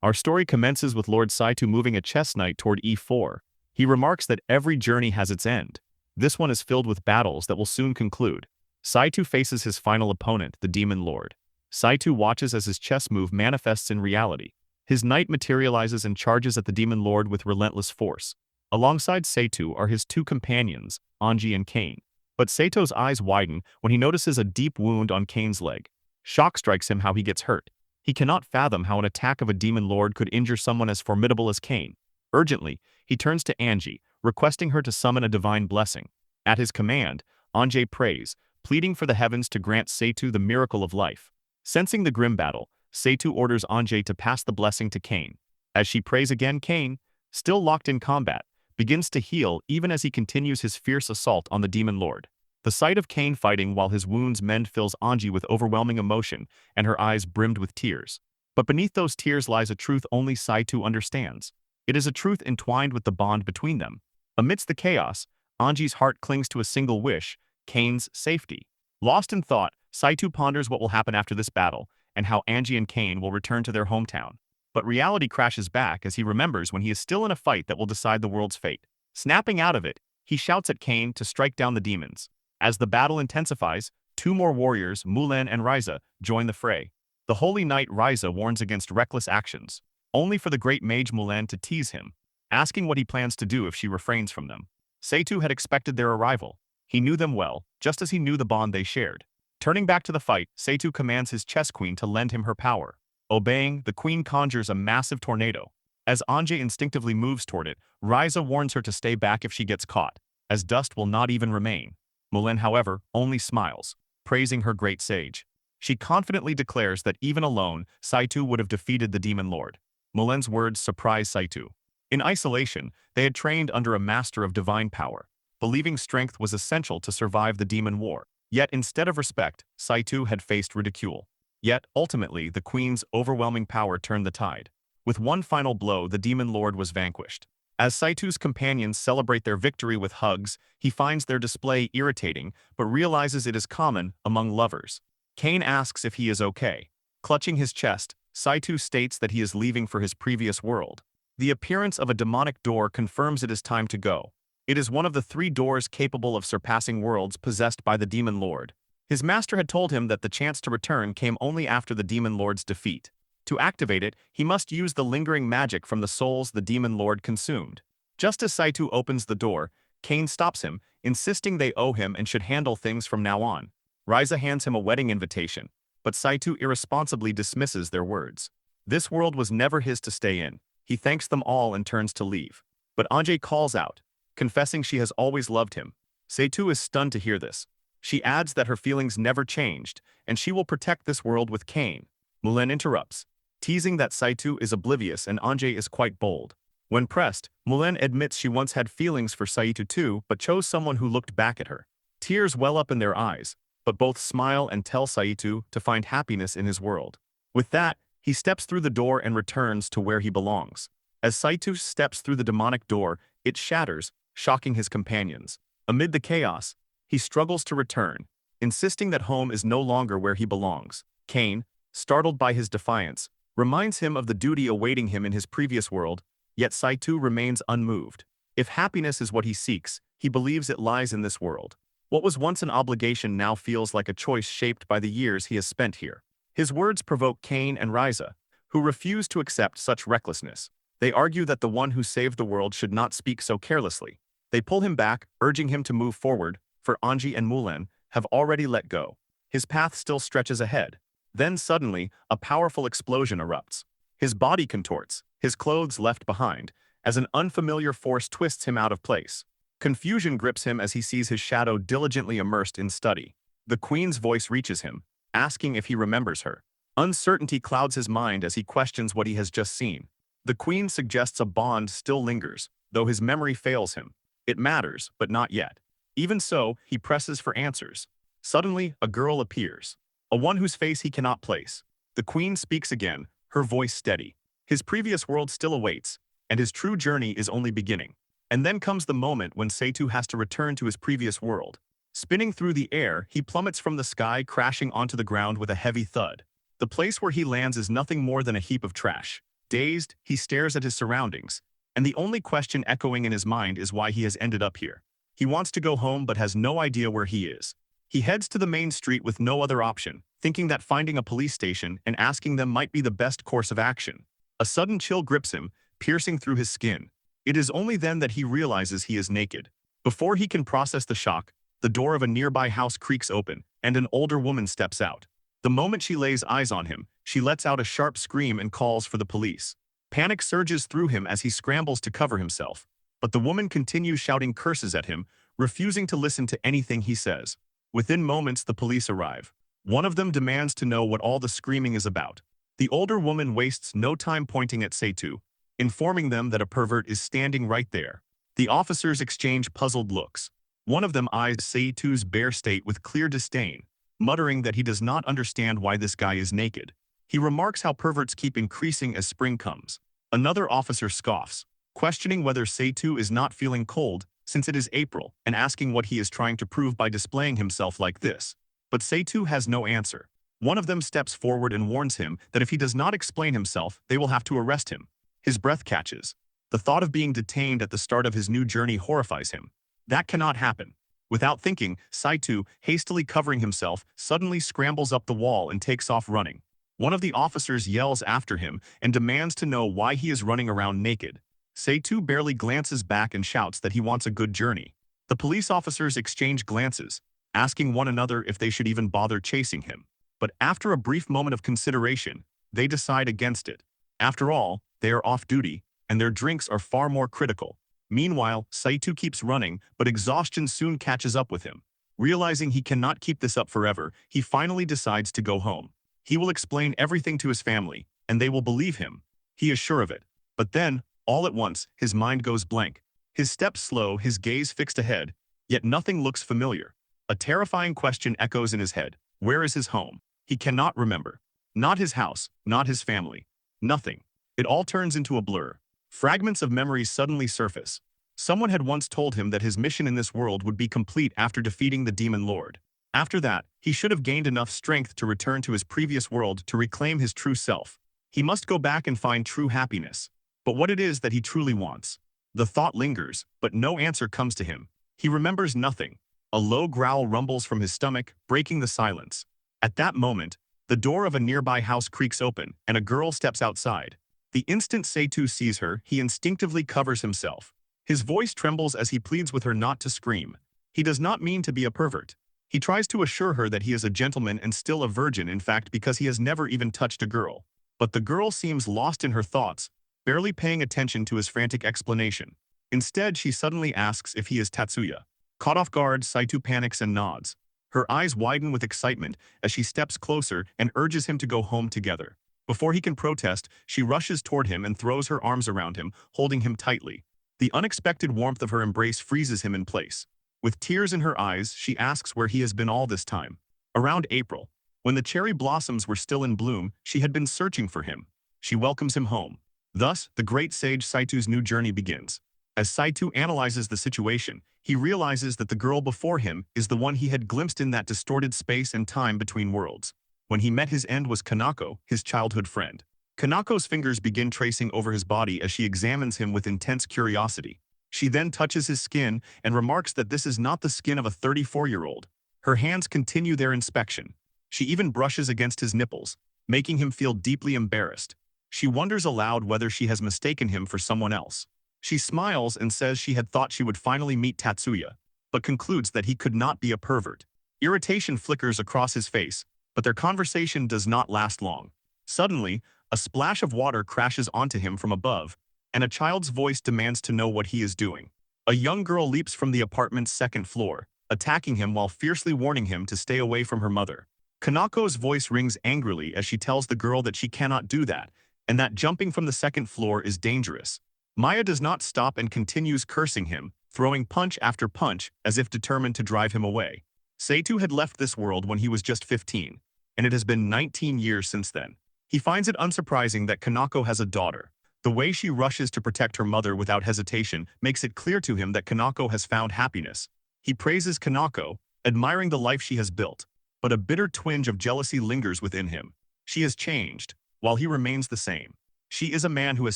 Our story commences with Lord Saitu moving a chess knight toward e4. He remarks that every journey has its end. This one is filled with battles that will soon conclude. Saitu faces his final opponent, the Demon Lord. Saitu watches as his chess move manifests in reality. His knight materializes and charges at the Demon Lord with relentless force. Alongside Saitu are his two companions, Anji and Kane. But Sato's eyes widen when he notices a deep wound on Kane's leg. Shock strikes him how he gets hurt. He cannot fathom how an attack of a demon lord could injure someone as formidable as Kane. Urgently, he turns to Anji, requesting her to summon a divine blessing. At his command, Anji prays, pleading for the heavens to grant Satu the miracle of life. Sensing the grim battle, Satu orders Anji to pass the blessing to Kane. As she prays again, Kane, still locked in combat, begins to heal even as he continues his fierce assault on the demon lord. The sight of Kane fighting while his wounds mend fills Anji with overwhelming emotion, and her eyes brimmed with tears. But beneath those tears lies a truth only Saitu understands. It is a truth entwined with the bond between them. Amidst the chaos, Anji's heart clings to a single wish, Kane's safety. Lost in thought, Saitu ponders what will happen after this battle, and how Anji and Kane will return to their hometown. But reality crashes back as he remembers when he is still in a fight that will decide the world's fate. Snapping out of it, he shouts at Kane to strike down the demons. As the battle intensifies, two more warriors, Mulan and Ryza, join the fray. The holy knight Ryza warns against reckless actions, only for the great mage Mulan to tease him, asking what he plans to do if she refrains from them. Seitu had expected their arrival. He knew them well, just as he knew the bond they shared. Turning back to the fight, Seitu commands his chess queen to lend him her power. Obeying, the queen conjures a massive tornado. As Anje instinctively moves toward it, Ryza warns her to stay back if she gets caught, as dust will not even remain. Mulan, however, only smiles, praising her great sage. She confidently declares that even alone, Saitu would have defeated the demon lord. Mulan's words surprise Saitu. In isolation, they had trained under a master of divine power, believing strength was essential to survive the demon war. Yet instead of respect, Saitu had faced ridicule. Yet, ultimately, the queen's overwhelming power turned the tide. With one final blow, the demon lord was vanquished. As Saitu's companions celebrate their victory with hugs, he finds their display irritating, but realizes it is common among lovers. Kane asks if he is okay. Clutching his chest, Saitu states that he is leaving for his previous world. The appearance of a demonic door confirms it is time to go. It is one of the 3 doors capable of surpassing worlds possessed by the demon lord. His master had told him that the chance to return came only after the demon lord's defeat. To activate it, he must use the lingering magic from the souls the demon lord consumed. Just as Saitu opens the door, Kane stops him, insisting they owe him and should handle things from now on. Ryza hands him a wedding invitation, but Saitu irresponsibly dismisses their words. This world was never his to stay in. He thanks them all and turns to leave. But Anje calls out, confessing she has always loved him. Saitu is stunned to hear this. She adds that her feelings never changed, and she will protect this world with Kane. Mulan interrupts, teasing that Saitu is oblivious and Anje is quite bold. When pressed, Mulan admits she once had feelings for Saitu too, but chose someone who looked back at her. Tears well up in their eyes, but both smile and tell Saitu to find happiness in his world. With that, he steps through the door and returns to where he belongs. As Saitu steps through the demonic door, it shatters, shocking his companions. Amid the chaos, he struggles to return, insisting that home is no longer where he belongs. Kane, startled by his defiance, reminds him of the duty awaiting him in his previous world, yet Saitu remains unmoved. If happiness is what he seeks, he believes it lies in this world. What was once an obligation now feels like a choice shaped by the years he has spent here. His words provoke Kane and Ryza, who refuse to accept such recklessness. They argue that the one who saved the world should not speak so carelessly. They pull him back, urging him to move forward, for Anji and Mulan have already let go. His path still stretches ahead. Then suddenly, a powerful explosion erupts. His body contorts, his clothes left behind, as an unfamiliar force twists him out of place. Confusion grips him as he sees his shadow diligently immersed in study. The queen's voice reaches him, asking if he remembers her. Uncertainty clouds his mind as he questions what he has just seen. The queen suggests a bond still lingers, though his memory fails him. It matters, but not yet. Even so, he presses for answers. Suddenly, a girl appears. One whose face he cannot place. The queen speaks again, her voice steady. His previous world still awaits, and his true journey is only beginning. And then comes the moment when Saitu has to return to his previous world. Spinning through the air, he plummets from the sky, crashing onto the ground with a heavy thud. The place where he lands is nothing more than a heap of trash. Dazed, he stares at his surroundings, and the only question echoing in his mind is why he has ended up here. He wants to go home but has no idea where he is. He heads to the main street with no other option, thinking that finding a police station and asking them might be the best course of action. A sudden chill grips him, piercing through his skin. It is only then that he realizes he is naked. Before he can process the shock, the door of a nearby house creaks open, and an older woman steps out. The moment she lays eyes on him, she lets out a sharp scream and calls for the police. Panic surges through him as he scrambles to cover himself, but the woman continues shouting curses at him, refusing to listen to anything he says. Within moments, the police arrive. One of them demands to know what all the screaming is about. The older woman wastes no time pointing at Seitu, informing them that a pervert is standing right there. The officers exchange puzzled looks. One of them eyes Seitu's bare state with clear disdain, muttering that he does not understand why this guy is naked. He remarks how perverts keep increasing as spring comes. Another officer scoffs, questioning whether Seitu is not feeling cold since it is April and asking what he is trying to prove by displaying himself like this. But Seitu has no answer. One of them steps forward and warns him that if he does not explain himself, they will have to arrest him. His breath catches. The thought of being detained at the start of his new journey horrifies him. That cannot happen. Without thinking, Seitu, hastily covering himself, suddenly scrambles up the wall and takes off running. One of the officers yells after him and demands to know why he is running around naked. Seitu barely glances back and shouts that he wants a good journey. The police officers exchange glances, asking one another if they should even bother chasing him. But after a brief moment of consideration, they decide against it. After all, they are off duty, and their drinks are far more critical. Meanwhile, Seitu keeps running, but exhaustion soon catches up with him. Realizing he cannot keep this up forever, he finally decides to go home. He will explain everything to his family, and they will believe him. He is sure of it. But then, all at once, his mind goes blank. His steps slow, his gaze fixed ahead, yet nothing looks familiar. A terrifying question echoes in his head. Where is his home? He cannot remember. Not his house, not his family. Nothing. It all turns into a blur. Fragments of memories suddenly surface. Someone had once told him that his mission in this world would be complete after defeating the Demon Lord. After that, he should have gained enough strength to return to his previous world to reclaim his true self. He must go back and find true happiness. But what it is that he truly wants. The thought lingers, but no answer comes to him. He remembers nothing. A low growl rumbles from his stomach, breaking the silence. At that moment, the door of a nearby house creaks open, and a girl steps outside. The instant Seitu sees her, he instinctively covers himself. His voice trembles as he pleads with her not to scream. He does not mean to be a pervert. He tries to assure her that he is a gentleman and still a virgin, in fact, because he has never even touched a girl. But the girl seems lost in her thoughts, barely paying attention to his frantic explanation. Instead, she suddenly asks if he is Tatsuya. Caught off guard, Seitu panics and nods. Her eyes widen with excitement as she steps closer and urges him to go home together. Before he can protest, she rushes toward him and throws her arms around him, holding him tightly. The unexpected warmth of her embrace freezes him in place. With tears in her eyes, she asks where he has been all this time. Around April, when the cherry blossoms were still in bloom, she had been searching for him. She welcomes him home. Thus, the great sage Saitu's new journey begins. As Seitu analyzes the situation, he realizes that the girl before him is the one he had glimpsed in that distorted space and time between worlds. When he met his end was Kanako, his childhood friend. Kanako's fingers begin tracing over his body as she examines him with intense curiosity. She then touches his skin and remarks that this is not the skin of a 34-year-old. Her hands continue their inspection. She even brushes against his nipples, making him feel deeply embarrassed. She wonders aloud whether she has mistaken him for someone else. She smiles and says she had thought she would finally meet Tatsuya, but concludes that he could not be a pervert. Irritation flickers across his face, but their conversation does not last long. Suddenly, a splash of water crashes onto him from above, and a child's voice demands to know what he is doing. A young girl leaps from the apartment's second floor, attacking him while fiercely warning him to stay away from her mother. Kanako's voice rings angrily as she tells the girl that she cannot do that, and that jumping from the second floor is dangerous. Maya does not stop and continues cursing him, throwing punch after punch as if determined to drive him away. Seitu had left this world when he was just 15, and it has been 19 years since then. He finds it unsurprising that Kanako has a daughter. The way she rushes to protect her mother without hesitation makes it clear to him that Kanako has found happiness. He praises Kanako, admiring the life she has built, but a bitter twinge of jealousy lingers within him. She has changed, while he remains the same. She is a man who has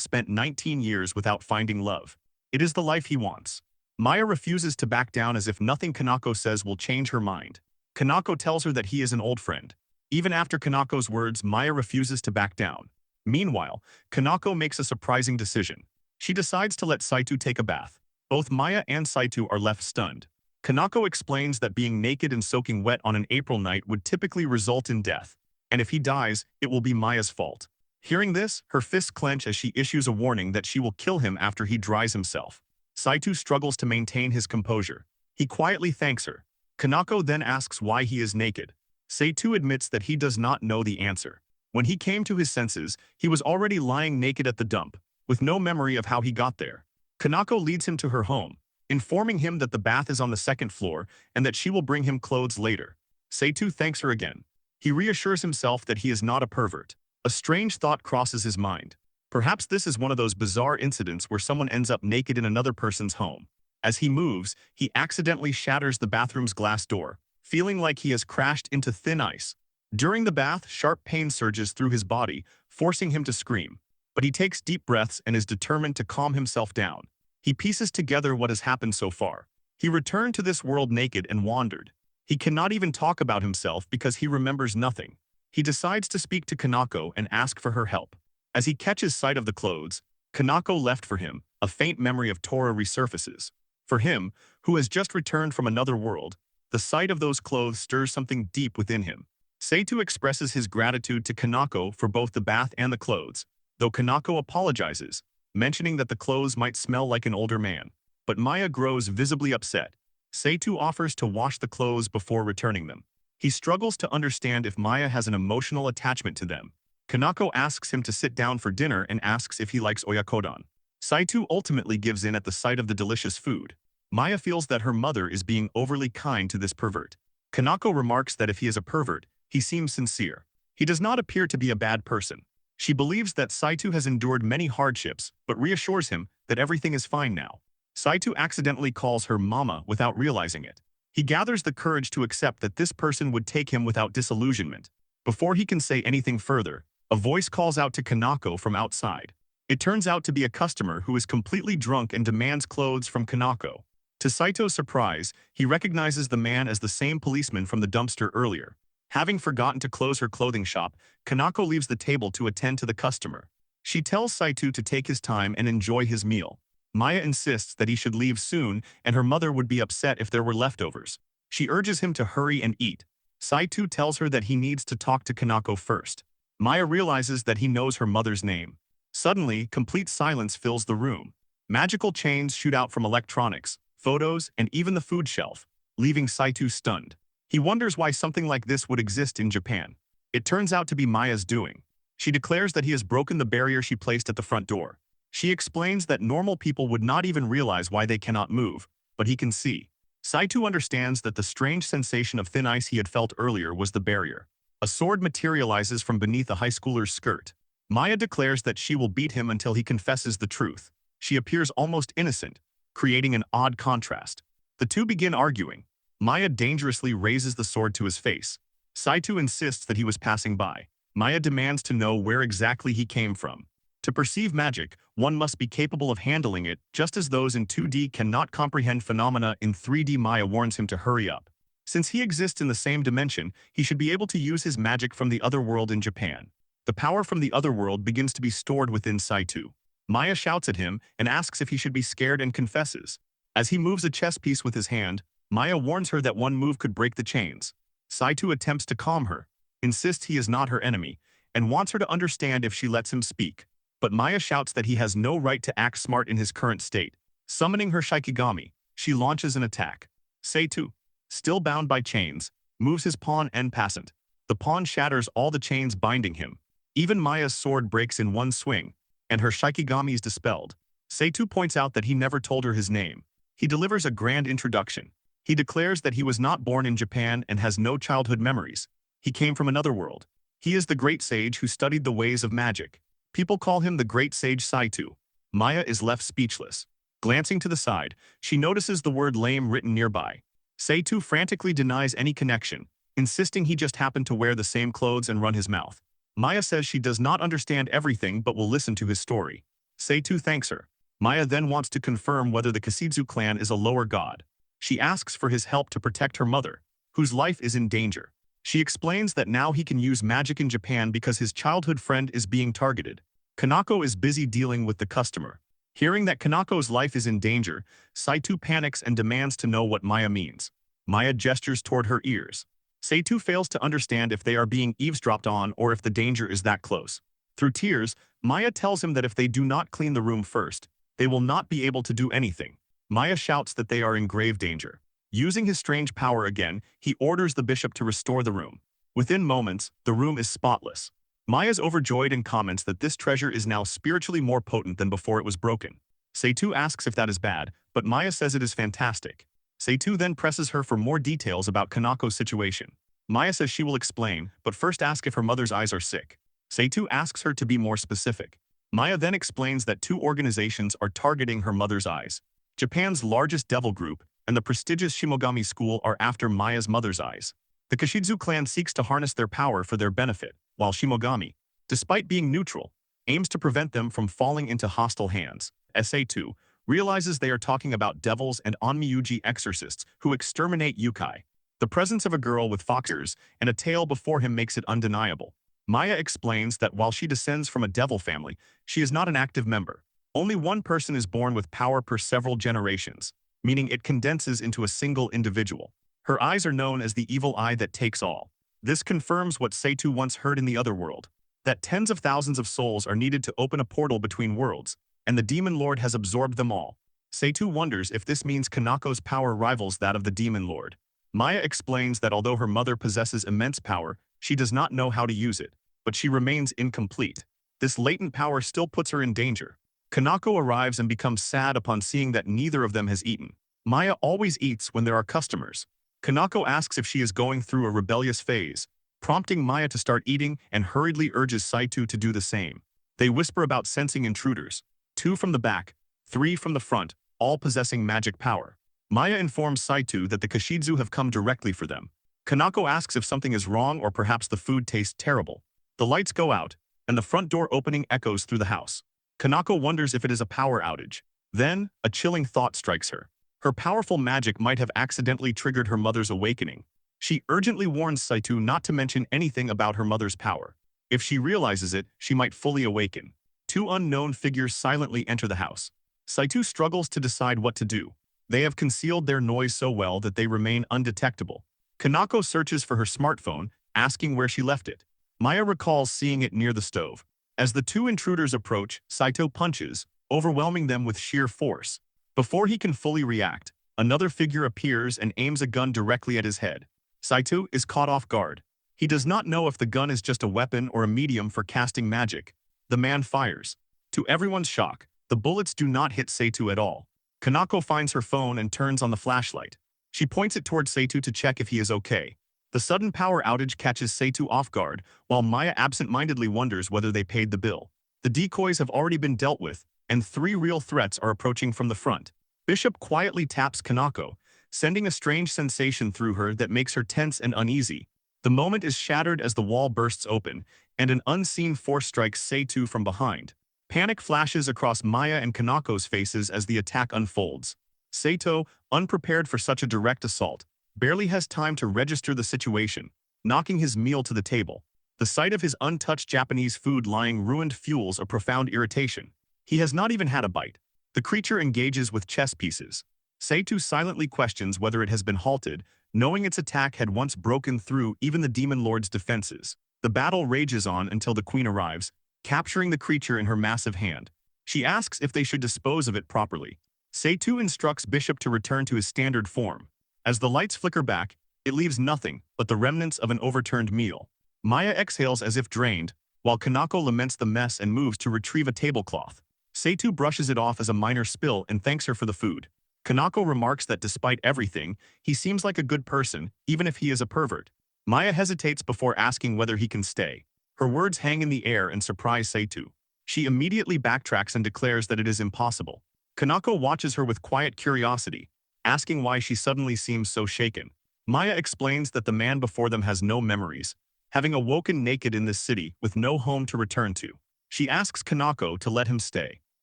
spent 19 years without finding love. It is the life he wants. Maya refuses to back down as if nothing Kanako says will change her mind. Kanako tells her that he is an old friend. Even after Kanako's words, Maya refuses to back down. Meanwhile, Kanako makes a surprising decision. She decides to let Saito take a bath. Both Maya and Saito are left stunned. Kanako explains that being naked and soaking wet on an April night would typically result in death, and if he dies, it will be Maya's fault. Hearing this, her fists clench as she issues a warning that she will kill him after he dries himself. Saito struggles to maintain his composure. He quietly thanks her. Kanako then asks why he is naked. Saito admits that he does not know the answer. When he came to his senses, he was already lying naked at the dump, with no memory of how he got there. Kanako leads him to her home, informing him that the bath is on the second floor and that she will bring him clothes later. Saito thanks her again. He reassures himself that he is not a pervert. A strange thought crosses his mind. Perhaps this is one of those bizarre incidents where someone ends up naked in another person's home. As he moves, he accidentally shatters the bathroom's glass door, feeling like he has crashed into thin ice. During the bath, sharp pain surges through his body, forcing him to scream. But he takes deep breaths and is determined to calm himself down. He pieces together what has happened so far. He returned to this world naked and wandered. He cannot even talk about himself because he remembers nothing. He decides to speak to Kanako and ask for her help. As he catches sight of the clothes Kanako left for him, a faint memory of Tora resurfaces. For him, who has just returned from another world, the sight of those clothes stirs something deep within him. Saito expresses his gratitude to Kanako for both the bath and the clothes, though Kanako apologizes, mentioning that the clothes might smell like an older man. But Maya grows visibly upset. Saito offers to wash the clothes before returning them. He struggles to understand if Maya has an emotional attachment to them. Kanako asks him to sit down for dinner and asks if he likes oyakodon. Saito ultimately gives in at the sight of the delicious food. Maya feels that her mother is being overly kind to this pervert. Kanako remarks that if he is a pervert, he seems sincere. He does not appear to be a bad person. She believes that Saito has endured many hardships, but reassures him that everything is fine now. Saito accidentally calls her mama without realizing it. He gathers the courage to accept that this person would take him without disillusionment. Before he can say anything further, a voice calls out to Kanako from outside. It turns out to be a customer who is completely drunk and demands clothes from Kanako. To Saito's surprise, he recognizes the man as the same policeman from the dumpster earlier. Having forgotten to close her clothing shop, Kanako leaves the table to attend to the customer. She tells Saito to take his time and enjoy his meal. Maya insists that he should leave soon and her mother would be upset if there were leftovers. She urges him to hurry and eat. Saito tells her that he needs to talk to Kanako first. Maya realizes that he knows her mother's name. Suddenly, complete silence fills the room. Magical chains shoot out from electronics, photos, and even the food shelf, leaving Saito stunned. He wonders why something like this would exist in Japan. It turns out to be Maya's doing. She declares that he has broken the barrier she placed at the front door. She explains that normal people would not even realize why they cannot move, but he can see. Saito understands that the strange sensation of thin ice he had felt earlier was the barrier. A sword materializes from beneath a high schooler's skirt. Maya declares that she will beat him until he confesses the truth. She appears almost innocent, creating an odd contrast. The two begin arguing. Maya dangerously raises the sword to his face. Saito insists that he was passing by. Maya demands to know where exactly he came from. To perceive magic, one must be capable of handling it, just as those in 2D cannot comprehend phenomena in 3D. Maya warns him to hurry up. Since he exists in the same dimension, he should be able to use his magic from the other world in Japan. The power from the other world begins to be stored within Saito. Maya shouts at him and asks if he should be scared and confesses. As he moves a chess piece with his hand, Maya warns her that one move could break the chains. Saito attempts to calm her, insists he is not her enemy, and wants her to understand if she lets him speak. But Maya shouts that he has no right to act smart in his current state. Summoning her Shikigami, she launches an attack. Saito, still bound by chains, moves his pawn en passant. The pawn shatters all the chains binding him. Even Maya's sword breaks in one swing, and her Shikigami is dispelled. Saito points out that he never told her his name. He delivers a grand introduction. He declares that he was not born in Japan and has no childhood memories. He came from another world. He is the great sage who studied the ways of magic. People call him the great sage Saito. Maya is left speechless. Glancing to the side, she notices the word lame written nearby. Saito frantically denies any connection, insisting he just happened to wear the same clothes and run his mouth. Maya says she does not understand everything but will listen to his story. Seitu thanks her. Maya then wants to confirm whether the Kashidzu clan is a lower god. She asks for his help to protect her mother, whose life is in danger. She explains that now he can use magic in Japan because his childhood friend is being targeted. Kanako is busy dealing with the customer. Hearing that Kanako's life is in danger, Seitu panics and demands to know what Maya means. Maya gestures toward her ears. Seitu fails to understand if they are being eavesdropped on or if the danger is that close. Through tears, Maya tells him that if they do not clean the room first, they will not be able to do anything. Maya shouts that they are in grave danger. Using his strange power again, he orders the bishop to restore the room. Within moments, the room is spotless. Maya is overjoyed and comments that this treasure is now spiritually more potent than before it was broken. Seitu asks if that is bad, but Maya says it is fantastic. Seitu then presses her for more details about Kanako's situation. Maya says she will explain, but first asks if her mother's eyes are sick. Seitu asks her to be more specific. Maya then explains that two organizations are targeting her mother's eyes. Japan's largest devil group and the prestigious Shimogami school are after Maya's mother's eyes. The Kashidzu clan seeks to harness their power for their benefit, while Shimogami, despite being neutral, aims to prevent them from falling into hostile hands. SA2 realizes they are talking about devils and onmyuji exorcists who exterminate yukai. The presence of a girl with fox ears and a tail before him makes it undeniable. Maya explains that while she descends from a devil family, she is not an active member. Only one person is born with power per several generations, meaning it condenses into a single individual. Her eyes are known as the evil eye that takes all. This confirms what Seitu once heard in the other world, that tens of thousands of souls are needed to open a portal between worlds, and the demon lord has absorbed them all. Seitu wonders if this means Kanako's power rivals that of the demon lord. Maya explains that although her mother possesses immense power, she does not know how to use it, but she remains incomplete. This latent power still puts her in danger. Kanako arrives and becomes sad upon seeing that neither of them has eaten. Maya always eats when there are customers. Kanako asks if she is going through a rebellious phase, prompting Maya to start eating and hurriedly urges Seitu to do the same. They whisper about sensing intruders, 2 from the back, 3 from the front, all possessing magic power. Maya informs Seitu that the Kashidzu have come directly for them. Kanako asks if something is wrong or perhaps the food tastes terrible. The lights go out, and the front door opening echoes through the house. Kanako wonders if it is a power outage. Then, a chilling thought strikes her. Her powerful magic might have accidentally triggered her mother's awakening. She urgently warns Seitu not to mention anything about her mother's power. If she realizes it, she might fully awaken. 2 unknown figures silently enter the house. Seitu struggles to decide what to do. They have concealed their noise so well that they remain undetectable. Kanako searches for her smartphone, asking where she left it. Maya recalls seeing it near the stove. As the 2 intruders approach, Saito punches, overwhelming them with sheer force. Before he can fully react, another figure appears and aims a gun directly at his head. Saito is caught off guard. He does not know if the gun is just a weapon or a medium for casting magic. The man fires. To everyone's shock, the bullets do not hit Saito at all. Kanako finds her phone and turns on the flashlight. She points it towards Saito to check if he is okay. The sudden power outage catches Saito off guard, while Maya absent-mindedly wonders whether they paid the bill. The decoys have already been dealt with, and 3 real threats are approaching from the front. Bishop quietly taps Kanako, sending a strange sensation through her that makes her tense and uneasy. The moment is shattered as the wall bursts open, and an unseen force strikes Seitu from behind. Panic flashes across Maya and Kanako's faces as the attack unfolds. Saito, unprepared for such a direct assault, barely has time to register the situation, knocking his meal to the table. The sight of his untouched Japanese food lying ruined fuels a profound irritation. He has not even had a bite. The creature engages with chess pieces. Seitu silently questions whether it has been halted, knowing its attack had once broken through even the demon lord's defenses. The battle rages on until the queen arrives, capturing the creature in her massive hand. She asks if they should dispose of it properly. Seitu instructs Bishop to return to his standard form. As the lights flicker back, it leaves nothing but the remnants of an overturned meal. Maya exhales as if drained, while Kanako laments the mess and moves to retrieve a tablecloth. Seitu brushes it off as a minor spill and thanks her for the food. Kanako remarks that despite everything, he seems like a good person, even if he is a pervert. Maya hesitates before asking whether he can stay. Her words hang in the air and surprise Seitu. She immediately backtracks and declares that it is impossible. Kanako watches her with quiet curiosity, asking why she suddenly seems so shaken. Maya explains that the man before them has no memories, having awoken naked in this city with no home to return to. She asks Kanako to let him stay.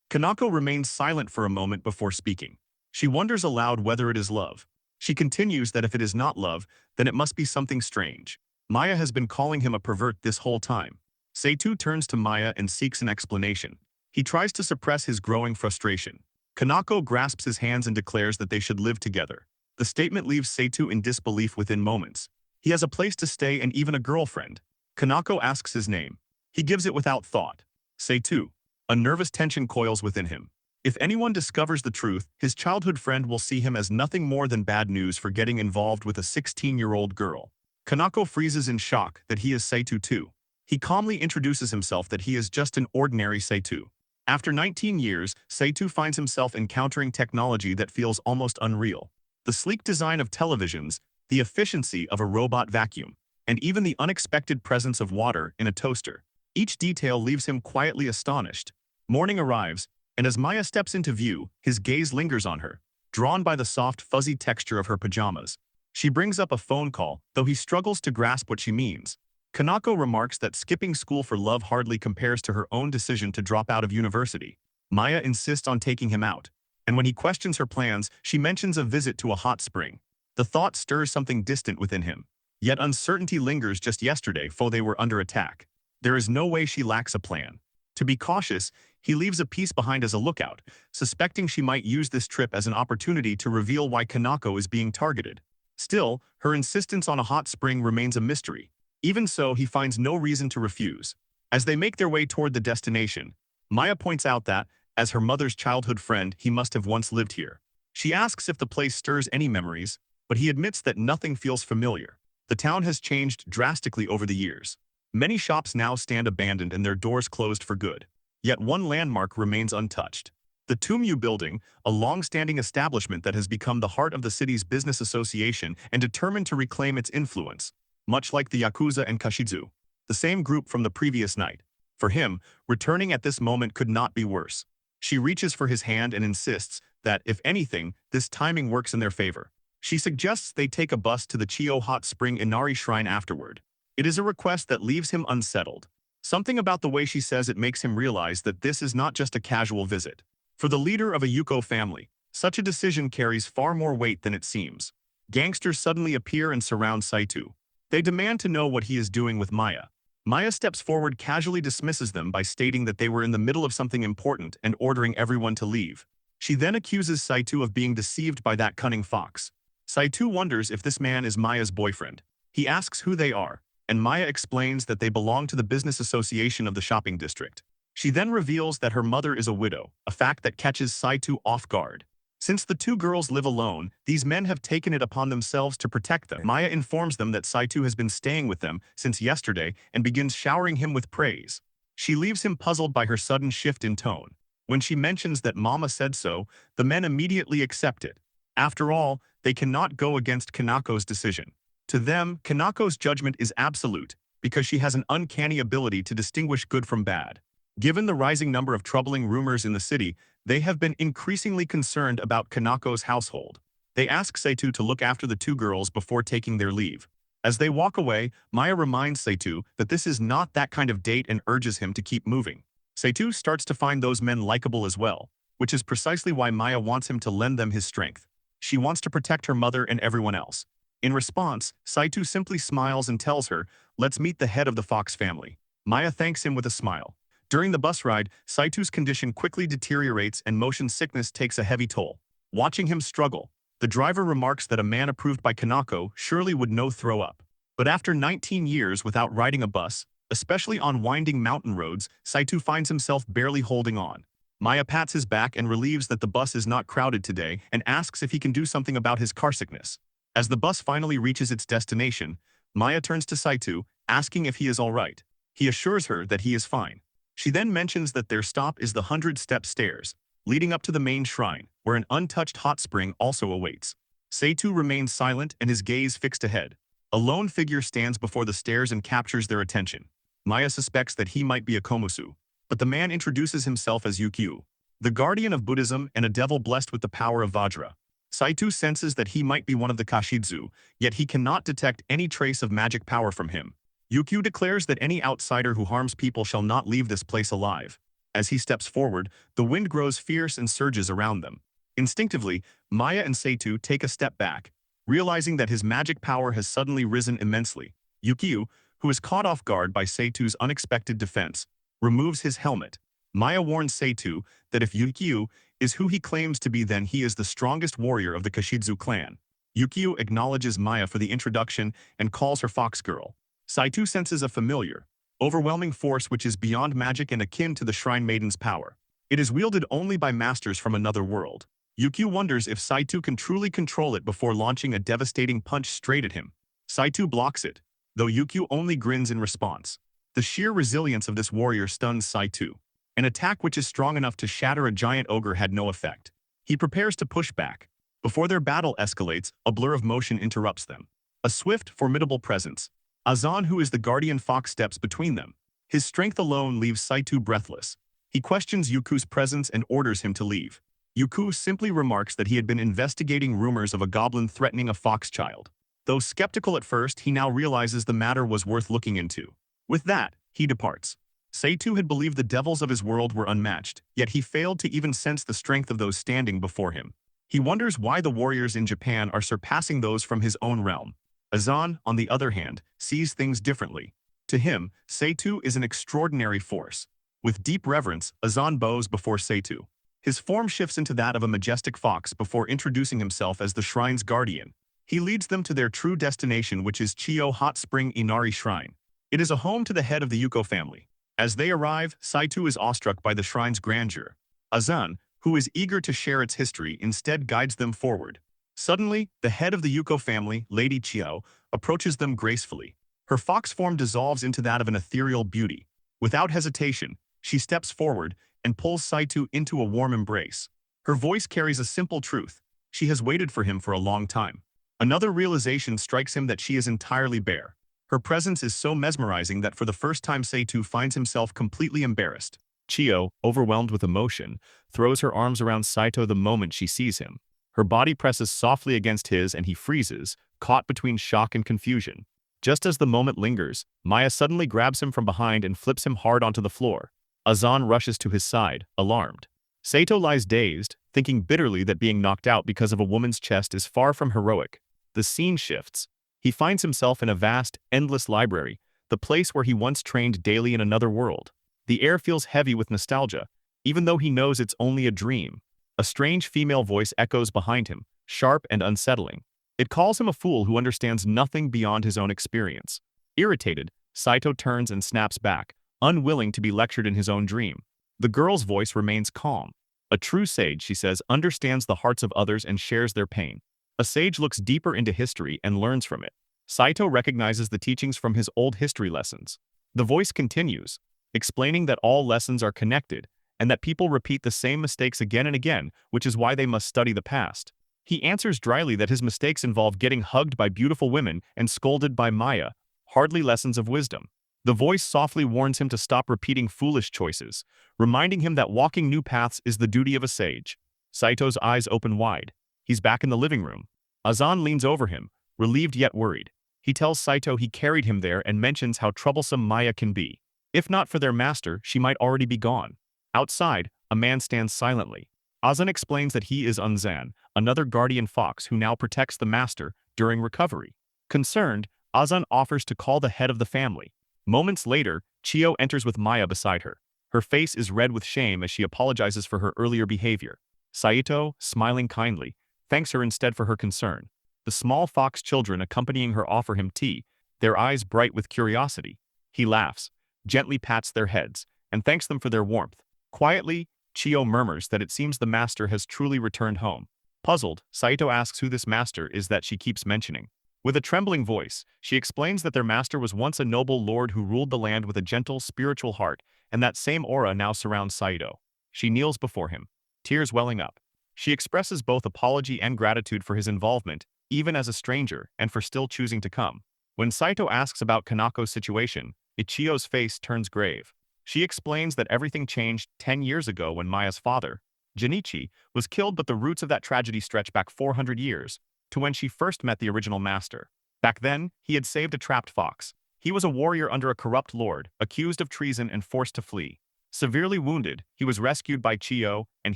Kanako remains silent for a moment before speaking. She wonders aloud whether it is love. She continues that if it is not love, then it must be something strange. Maya has been calling him a pervert this whole time. Seitu turns to Maya and seeks an explanation. He tries to suppress his growing frustration. Kanako grasps his hands and declares that they should live together. The statement leaves Seitu in disbelief within moments. He has a place to stay and even a girlfriend. Kanako asks his name. He gives it without thought. Seitu. A nervous tension coils within him. If anyone discovers the truth, his childhood friend will see him as nothing more than bad news for getting involved with a 16-year-old girl. Kanako freezes in shock that he is Seitu too. He calmly introduces himself that he is just an ordinary Seitu. After 19 years, Seitu finds himself encountering technology that feels almost unreal. The sleek design of televisions, the efficiency of a robot vacuum, and even the unexpected presence of water in a toaster. Each detail leaves him quietly astonished. Morning arrives, and as Maya steps into view, his gaze lingers on her, drawn by the soft, fuzzy texture of her pajamas. She brings up a phone call, though he struggles to grasp what she means. Kanako remarks that skipping school for love hardly compares to her own decision to drop out of university. Maya insists on taking him out, and when he questions her plans, she mentions a visit to a hot spring. The thought stirs something distant within him. Yet uncertainty lingers just yesterday, for they were under attack. There is no way she lacks a plan. To be cautious, he leaves a piece behind as a lookout, suspecting she might use this trip as an opportunity to reveal why Kanako is being targeted. Still, her insistence on a hot spring remains a mystery. Even so, he finds no reason to refuse. As they make their way toward the destination, Maya points out that, as her mother's childhood friend, he must have once lived here. She asks if the place stirs any memories, but he admits that nothing feels familiar. The town has changed drastically over the years. Many shops now stand abandoned and their doors closed for good. Yet one landmark remains untouched. The Tumyu building, a long-standing establishment that has become the heart of the city's business association and determined to reclaim its influence, much like the Yakuza and Kashizu, the same group from the previous night. For him, returning at this moment could not be worse. She reaches for his hand and insists that, if anything, this timing works in their favor. She suggests they take a bus to the Chiyo Hot Spring Inari Shrine afterward. It is a request that leaves him unsettled. Something about the way she says it makes him realize that this is not just a casual visit. For the leader of a Yuko family, such a decision carries far more weight than it seems. Gangsters suddenly appear and surround Seitu. They demand to know what he is doing with Maya. Maya steps forward, casually dismisses them by stating that they were in the middle of something important and ordering everyone to leave. She then accuses Seitu of being deceived by that cunning fox. Seitu wonders if this man is Maya's boyfriend. He asks who they are, and Maya explains that they belong to the business association of the shopping district. She then reveals that her mother is a widow, a fact that catches Seitu off guard. Since the two girls live alone, these men have taken it upon themselves to protect them. Maya informs them that Seitu has been staying with them since yesterday and begins showering him with praise. She leaves him puzzled by her sudden shift in tone. When she mentions that Mama said so, the men immediately accept it. After all, they cannot go against Kanako's decision. To them, Kanako's judgment is absolute, because she has an uncanny ability to distinguish good from bad. Given the rising number of troubling rumors in the city, they have been increasingly concerned about Kanako's household. They ask Seitu to look after the two girls before taking their leave. As they walk away, Maya reminds Seitu that this is not that kind of date and urges him to keep moving. Seitu starts to find those men likable as well, which is precisely why Maya wants him to lend them his strength. She wants to protect her mother and everyone else. In response, Seitu simply smiles and tells her, "Let's meet the head of the Fox family." Maya thanks him with a smile. During the bus ride, Saitu's condition quickly deteriorates and motion sickness takes a heavy toll. Watching him struggle, the driver remarks that a man approved by Kanako surely would no throw up. But after 19 years without riding a bus, especially on winding mountain roads, Seitu finds himself barely holding on. Maya pats his back and relieves that the bus is not crowded today and asks if he can do something about his car sickness. As the bus finally reaches its destination, Maya turns to Seitu, asking if he is all right. He assures her that he is fine. She then mentions that their stop is the 100-step stairs, leading up to the main shrine, where an untouched hot spring also awaits. Seitu remains silent and his gaze fixed ahead. A lone figure stands before the stairs and captures their attention. Maya suspects that he might be a Komusu, but the man introduces himself as Yukyu, the guardian of Buddhism and a devil blessed with the power of Vajra. Seitu senses that he might be one of the Kashidzu, yet he cannot detect any trace of magic power from him. Yukio declares that any outsider who harms people shall not leave this place alive. As he steps forward, the wind grows fierce and surges around them. Instinctively, Maya and Seitu take a step back, realizing that his magic power has suddenly risen immensely. Yukio, who is caught off guard by Seitu's unexpected defense, removes his helmet. Maya warns Seitu that if Yukio is who he claims to be, then he is the strongest warrior of the Kashidzu clan. Yukio acknowledges Maya for the introduction and calls her Fox Girl. Seitu senses a familiar, overwhelming force which is beyond magic and akin to the Shrine Maiden's power. It is wielded only by masters from another world. Yukio wonders if Seitu can truly control it before launching a devastating punch straight at him. Seitu blocks it, though Yukio only grins in response. The sheer resilience of this warrior stuns Seitu. An attack which is strong enough to shatter a giant ogre had no effect. He prepares to push back. Before their battle escalates, a blur of motion interrupts them. A swift, formidable presence. Azan, who is the guardian fox, steps between them. His strength alone leaves Seitu breathless. He questions Yuku's presence and orders him to leave. Yuku simply remarks that he had been investigating rumors of a goblin threatening a fox child. Though skeptical at first, he now realizes the matter was worth looking into. With that, he departs. Seitu had believed the devils of his world were unmatched, yet he failed to even sense the strength of those standing before him. He wonders why the warriors in Japan are surpassing those from his own realm. Azan, on the other hand, sees things differently. To him, Seitu is an extraordinary force. With deep reverence, Azan bows before Seitu. His form shifts into that of a majestic fox before introducing himself as the shrine's guardian. He leads them to their true destination, which is Chiyo Hot Spring Inari Shrine. It is a home to the head of the Yuko family. As they arrive, Seitu is awestruck by the shrine's grandeur. Azan, who is eager to share its history, instead guides them forward. Suddenly, the head of the Yuko family, Lady Chiyo, approaches them gracefully. Her fox form dissolves into that of an ethereal beauty. Without hesitation, she steps forward and pulls Seitu into a warm embrace. Her voice carries a simple truth. She has waited for him for a long time. Another realization strikes him that she is entirely bare. Her presence is so mesmerizing that for the first time Seitu finds himself completely embarrassed. Chiyo, overwhelmed with emotion, throws her arms around Saito the moment she sees him. Her body presses softly against his and he freezes, caught between shock and confusion. Just as the moment lingers, Maya suddenly grabs him from behind and flips him hard onto the floor. Azan rushes to his side, alarmed. Saito lies dazed, thinking bitterly that being knocked out because of a woman's chest is far from heroic. The scene shifts. He finds himself in a vast, endless library, the place where he once trained daily in another world. The air feels heavy with nostalgia, even though he knows it's only a dream. A strange female voice echoes behind him, sharp and unsettling. It calls him a fool who understands nothing beyond his own experience. Irritated, Saito turns and snaps back, unwilling to be lectured in his own dream. The girl's voice remains calm. A true sage, she says, understands the hearts of others and shares their pain. A sage looks deeper into history and learns from it. Saito recognizes the teachings from his old history lessons. The voice continues, explaining that all lessons are connected, and that people repeat the same mistakes again and again, which is why they must study the past. He answers dryly that his mistakes involve getting hugged by beautiful women and scolded by Maya, hardly lessons of wisdom. The voice softly warns him to stop repeating foolish choices, reminding him that walking new paths is the duty of a sage. Saito's eyes open wide. He's back in the living room. Azan leans over him, relieved yet worried. He tells Saito he carried him there and mentions how troublesome Maya can be. If not for their master, she might already be gone. Outside, a man stands silently. Azan explains that he is Unzan, another guardian fox who now protects the master during recovery. Concerned, Azan offers to call the head of the family. Moments later, Chiyo enters with Maya beside her. Her face is red with shame as she apologizes for her earlier behavior. Saito, smiling kindly, thanks her instead for her concern. The small fox children accompanying her offer him tea, their eyes bright with curiosity. He laughs, gently pats their heads, and thanks them for their warmth. Quietly, Chiyo murmurs that it seems the master has truly returned home. Puzzled, Saito asks who this master is that she keeps mentioning. With a trembling voice, she explains that their master was once a noble lord who ruled the land with a gentle, spiritual heart, and that same aura now surrounds Saito. She kneels before him, tears welling up. She expresses both apology and gratitude for his involvement, even as a stranger, and for still choosing to come. When Saito asks about Kanako's situation, Ichiyo's face turns grave. She explains that everything changed 10 years ago when Maya's father, Jinichi, was killed, but the roots of that tragedy stretch back 400 years, to when she first met the original master. Back then, he had saved a trapped fox. He was a warrior under a corrupt lord, accused of treason and forced to flee. Severely wounded, he was rescued by Chiyo and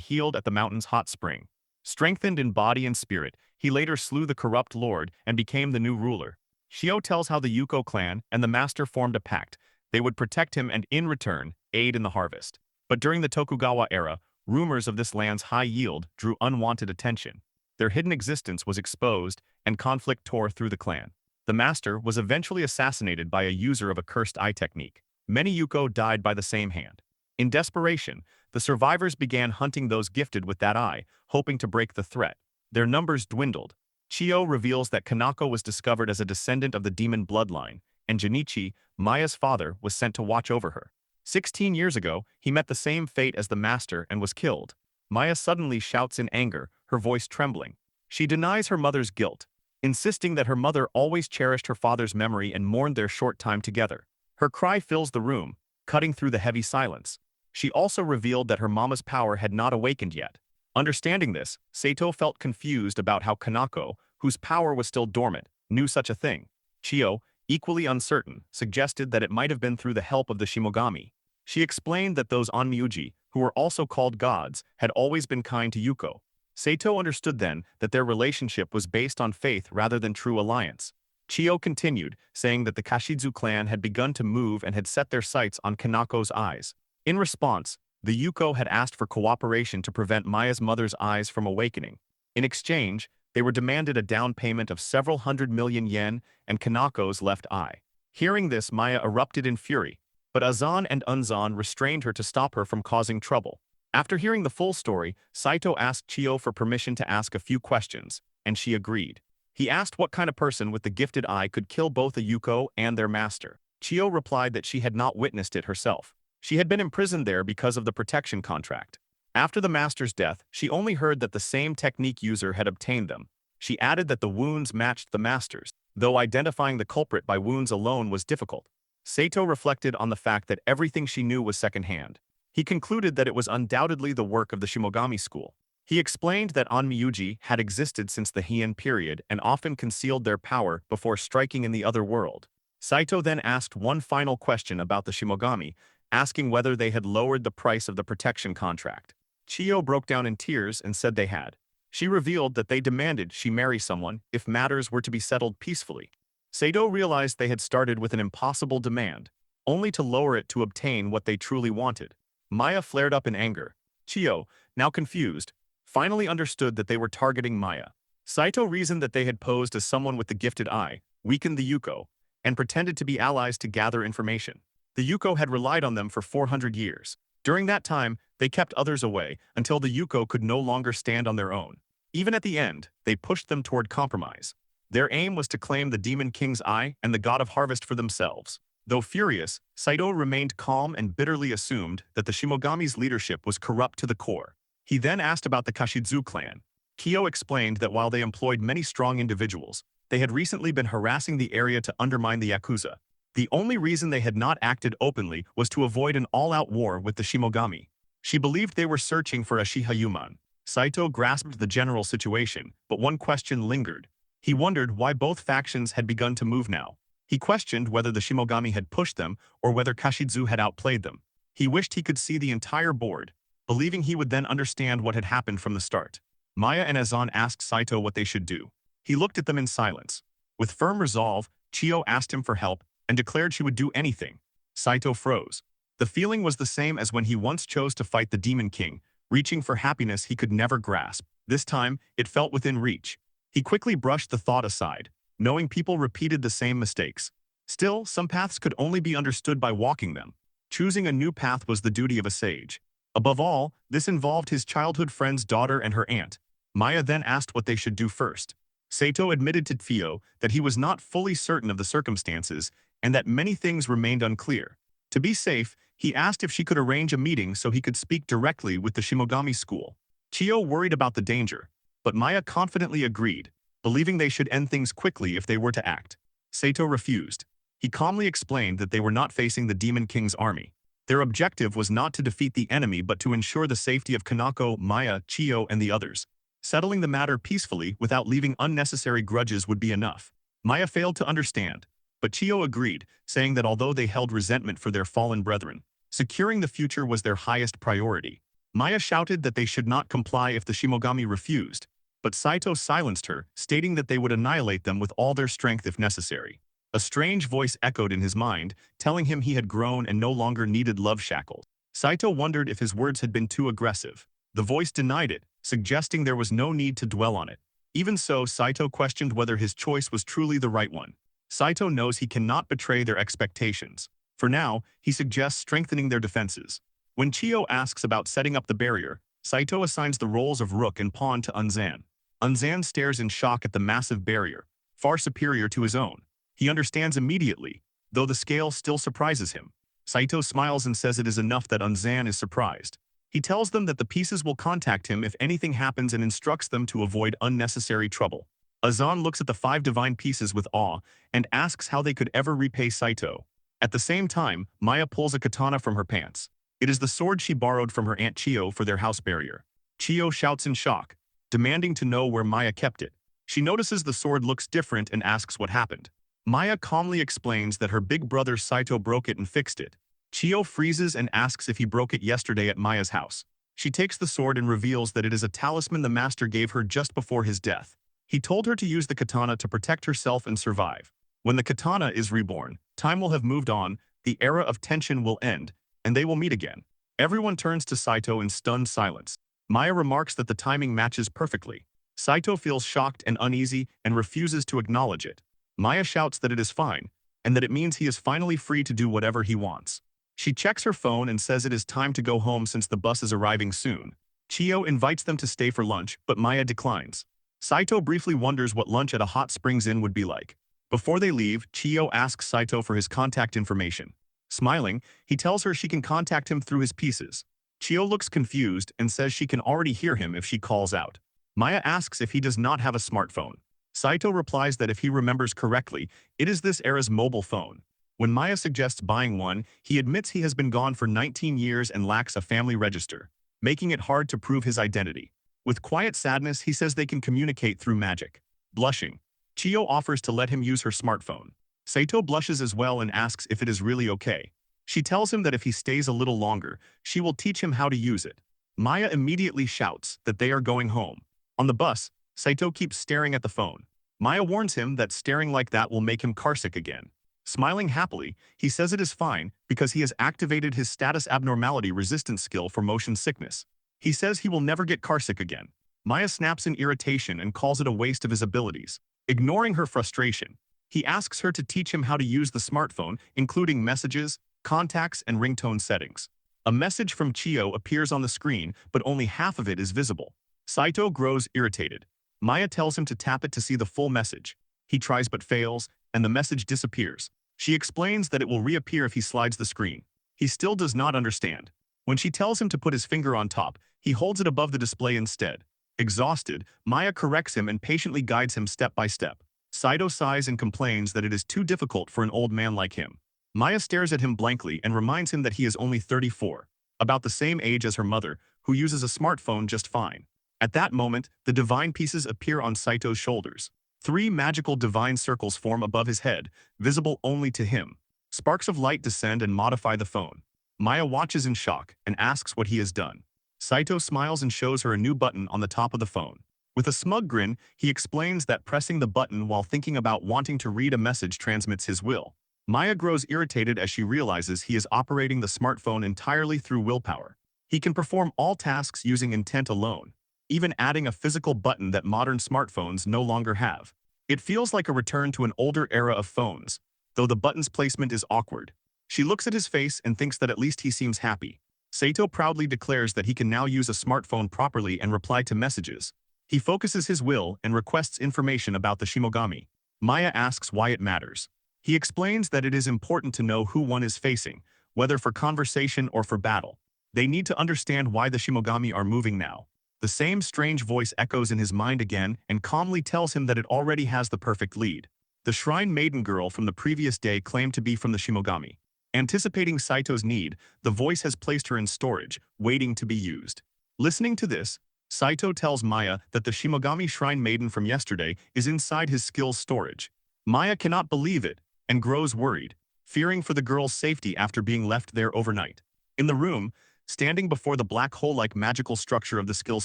healed at the mountain's hot spring. Strengthened in body and spirit, he later slew the corrupt lord and became the new ruler. Chiyo tells how the Yuko clan and the master formed a pact. They would protect him and, in return, aid in the harvest. But during the Tokugawa era, rumors of this land's high yield drew unwanted attention. Their hidden existence was exposed, and conflict tore through the clan. The master was eventually assassinated by a user of a cursed eye technique. Many Yuko died by the same hand. In desperation, the survivors began hunting those gifted with that eye, hoping to break the threat. Their numbers dwindled. Chiyo reveals that Kanako was discovered as a descendant of the demon bloodline, and Junichi, Maya's father, was sent to watch over her. 16 years ago, he met the same fate as the master and was killed. Maya suddenly shouts in anger, her voice trembling. She denies her mother's guilt, insisting that her mother always cherished her father's memory and mourned their short time together. Her cry fills the room, cutting through the heavy silence. She also revealed that her mama's power had not awakened yet. Understanding this, Sato felt confused about how Kanako, whose power was still dormant, knew such a thing. Chiyo, equally uncertain, suggested that it might have been through the help of the Shimogami. She explained that those Onmyuji, who were also called gods, had always been kind to Yuko. Sato understood then that their relationship was based on faith rather than true alliance. Chiyo continued, saying that the Kashizu clan had begun to move and had set their sights on Kanako's eyes. In response, the Yuko had asked for cooperation to prevent Maya's mother's eyes from awakening. In exchange, they were demanded a down payment of several 100 million yen and Kanako's left eye. Hearing this, Maya erupted in fury, but Azan and Unzan restrained her to stop her from causing trouble. After hearing the full story, Saito asked Chiyo for permission to ask a few questions, and she agreed. He asked what kind of person with the gifted eye could kill both a Yuko and their master. Chiyo replied that she had not witnessed it herself. She had been imprisoned there because of the protection contract. After the master's death, she only heard that the same technique user had obtained them. She added that the wounds matched the master's, though identifying the culprit by wounds alone was difficult. Saito reflected on the fact that everything she knew was secondhand. He concluded that it was undoubtedly the work of the Shimogami school. He explained that Onmyuji had existed since the Heian period and often concealed their power before striking in the other world. Saito then asked one final question about the Shimogami, asking whether they had lowered the price of the protection contract. Chiyo broke down in tears and said they had. She revealed that they demanded she marry someone if matters were to be settled peacefully. Saito realized they had started with an impossible demand, only to lower it to obtain what they truly wanted. Maya flared up in anger. Chiyo, now confused, finally understood that they were targeting Maya. Saito reasoned that they had posed as someone with the gifted eye, weakened the Yuko, and pretended to be allies to gather information. The Yuko had relied on them for 400 years. During that time, they kept others away until the Yuko could no longer stand on their own. Even at the end, they pushed them toward compromise. Their aim was to claim the Demon King's eye and the God of Harvest for themselves. Though furious, Saito remained calm and bitterly assumed that the Shimogami's leadership was corrupt to the core. He then asked about the Kashizu clan. Chiyo explained that while they employed many strong individuals, they had recently been harassing the area to undermine the Yakuza. The only reason they had not acted openly was to avoid an all-out war with the Shimogami. She believed they were searching for a Shihayuman. Saito grasped the general situation, but one question lingered. He wondered why both factions had begun to move now. He questioned whether the Shimogami had pushed them or whether Kashizu had outplayed them. He wished he could see the entire board, believing he would then understand what had happened from the start. Maya and Azan asked Saito what they should do. He looked at them in silence. With firm resolve, Chiyo asked him for help and declared she would do anything. Saito froze. The feeling was the same as when he once chose to fight the Demon King, reaching for happiness he could never grasp. This time, it felt within reach. He quickly brushed the thought aside, knowing people repeated the same mistakes. Still, some paths could only be understood by walking them. Choosing a new path was the duty of a sage. Above all, this involved his childhood friend's daughter and her aunt. Maya then asked what they should do first. Saito admitted to Fio that he was not fully certain of the circumstances and that many things remained unclear. To be safe, he asked if she could arrange a meeting so he could speak directly with the Shimogami school. Chiyo worried about the danger, but Maya confidently agreed, believing they should end things quickly if they were to act. Saito refused. He calmly explained that they were not facing the Demon King's army. Their objective was not to defeat the enemy but to ensure the safety of Kanako, Maya, Chiyo, and the others. Settling the matter peacefully without leaving unnecessary grudges would be enough. Maya failed to understand, but Chiyo agreed, saying that although they held resentment for their fallen brethren, securing the future was their highest priority. Maya shouted that they should not comply if the Shimogami refused, but Saito silenced her, stating that they would annihilate them with all their strength if necessary. A strange voice echoed in his mind, telling him he had grown and no longer needed love shackles. Saito wondered if his words had been too aggressive. The voice denied it, suggesting there was no need to dwell on it. Even so, Saito questioned whether his choice was truly the right one. Saito knows he cannot betray their expectations. For now, he suggests strengthening their defenses. When Chiyo asks about setting up the barrier, Saito assigns the roles of rook and pawn to Unzan. Unzan stares in shock at the massive barrier, far superior to his own. He understands immediately, though the scale still surprises him. Saito smiles and says it is enough that Unzan is surprised. He tells them that the pieces will contact him if anything happens and instructs them to avoid unnecessary trouble. Azan looks at the 5 divine pieces with awe and asks how they could ever repay Saito. At the same time, Maya pulls a katana from her pants. It is the sword she borrowed from her aunt Chiyo for their house barrier. Chiyo shouts in shock, demanding to know where Maya kept it. She notices the sword looks different and asks what happened. Maya calmly explains that her big brother Saito broke it and fixed it. Chiyo freezes and asks if he broke it yesterday at Maya's house. She takes the sword and reveals that it is a talisman the master gave her just before his death. He told her to use the katana to protect herself and survive. When the katana is reborn, time will have moved on, the era of tension will end, and they will meet again. Everyone turns to Saito in stunned silence. Maya remarks that the timing matches perfectly. Saito feels shocked and uneasy and refuses to acknowledge it. Maya shouts that it is fine, and that it means he is finally free to do whatever he wants. She checks her phone and says it is time to go home since the bus is arriving soon. Chiyo invites them to stay for lunch, but Maya declines. Saito briefly wonders what lunch at a hot springs inn would be like. Before they leave, Chiyo asks Saito for his contact information. Smiling, he tells her she can contact him through his pieces. Chiyo looks confused and says she can already hear him if she calls out. Maya asks if he does not have a smartphone. Saito replies that if he remembers correctly, it is this era's mobile phone. When Maya suggests buying one, he admits he has been gone for 19 years and lacks a family register, making it hard to prove his identity. With quiet sadness, he says they can communicate through magic. Blushing, Chiyo offers to let him use her smartphone. Saito blushes as well and asks if it is really okay. She tells him that if he stays a little longer, she will teach him how to use it. Maya immediately shouts that they are going home. On the bus, Saito keeps staring at the phone. Maya warns him that staring like that will make him carsick again. Smiling happily, he says it is fine because he has activated his status abnormality resistance skill for motion sickness. He says he will never get carsick again. Maya snaps in irritation and calls it a waste of his abilities. Ignoring her frustration, he asks her to teach him how to use the smartphone, including messages, contacts, and ringtone settings. A message from Chiyo appears on the screen, but only half of it is visible. Saito grows irritated. Maya tells him to tap it to see the full message. He tries but fails, and the message disappears. She explains that it will reappear if he slides the screen. He still does not understand. When she tells him to put his finger on top, he holds it above the display instead. Exhausted, Maya corrects him and patiently guides him step by step. Saito sighs and complains that it is too difficult for an old man like him. Maya stares at him blankly and reminds him that he is only 34, about the same age as her mother, who uses a smartphone just fine. At that moment, the divine pieces appear on Saito's shoulders. 3 magical divine circles form above his head, visible only to him. Sparks of light descend and modify the phone. Maya watches in shock and asks what he has done. Saito smiles and shows her a new button on the top of the phone. With a smug grin, he explains that pressing the button while thinking about wanting to read a message transmits his will. Maya grows irritated as she realizes he is operating the smartphone entirely through willpower. He can perform all tasks using intent alone, even adding a physical button that modern smartphones no longer have. It feels like a return to an older era of phones, though the button's placement is awkward. She looks at his face and thinks that at least he seems happy. Saito proudly declares that he can now use a smartphone properly and reply to messages. He focuses his will and requests information about the Shimogami. Maya asks why it matters. He explains that it is important to know who one is facing, whether for conversation or for battle. They need to understand why the Shimogami are moving now. The same strange voice echoes in his mind again and calmly tells him that it already has the perfect lead. The Shrine Maiden girl from the previous day claimed to be from the Shimogami. Anticipating Saito's need, the voice has placed her in storage, waiting to be used. Listening to this, Saito tells Maya that the Shimogami Shrine Maiden from yesterday is inside his skills storage. Maya cannot believe it, and grows worried, fearing for the girl's safety after being left there overnight. In the room, standing before the black hole-like magical structure of the skill's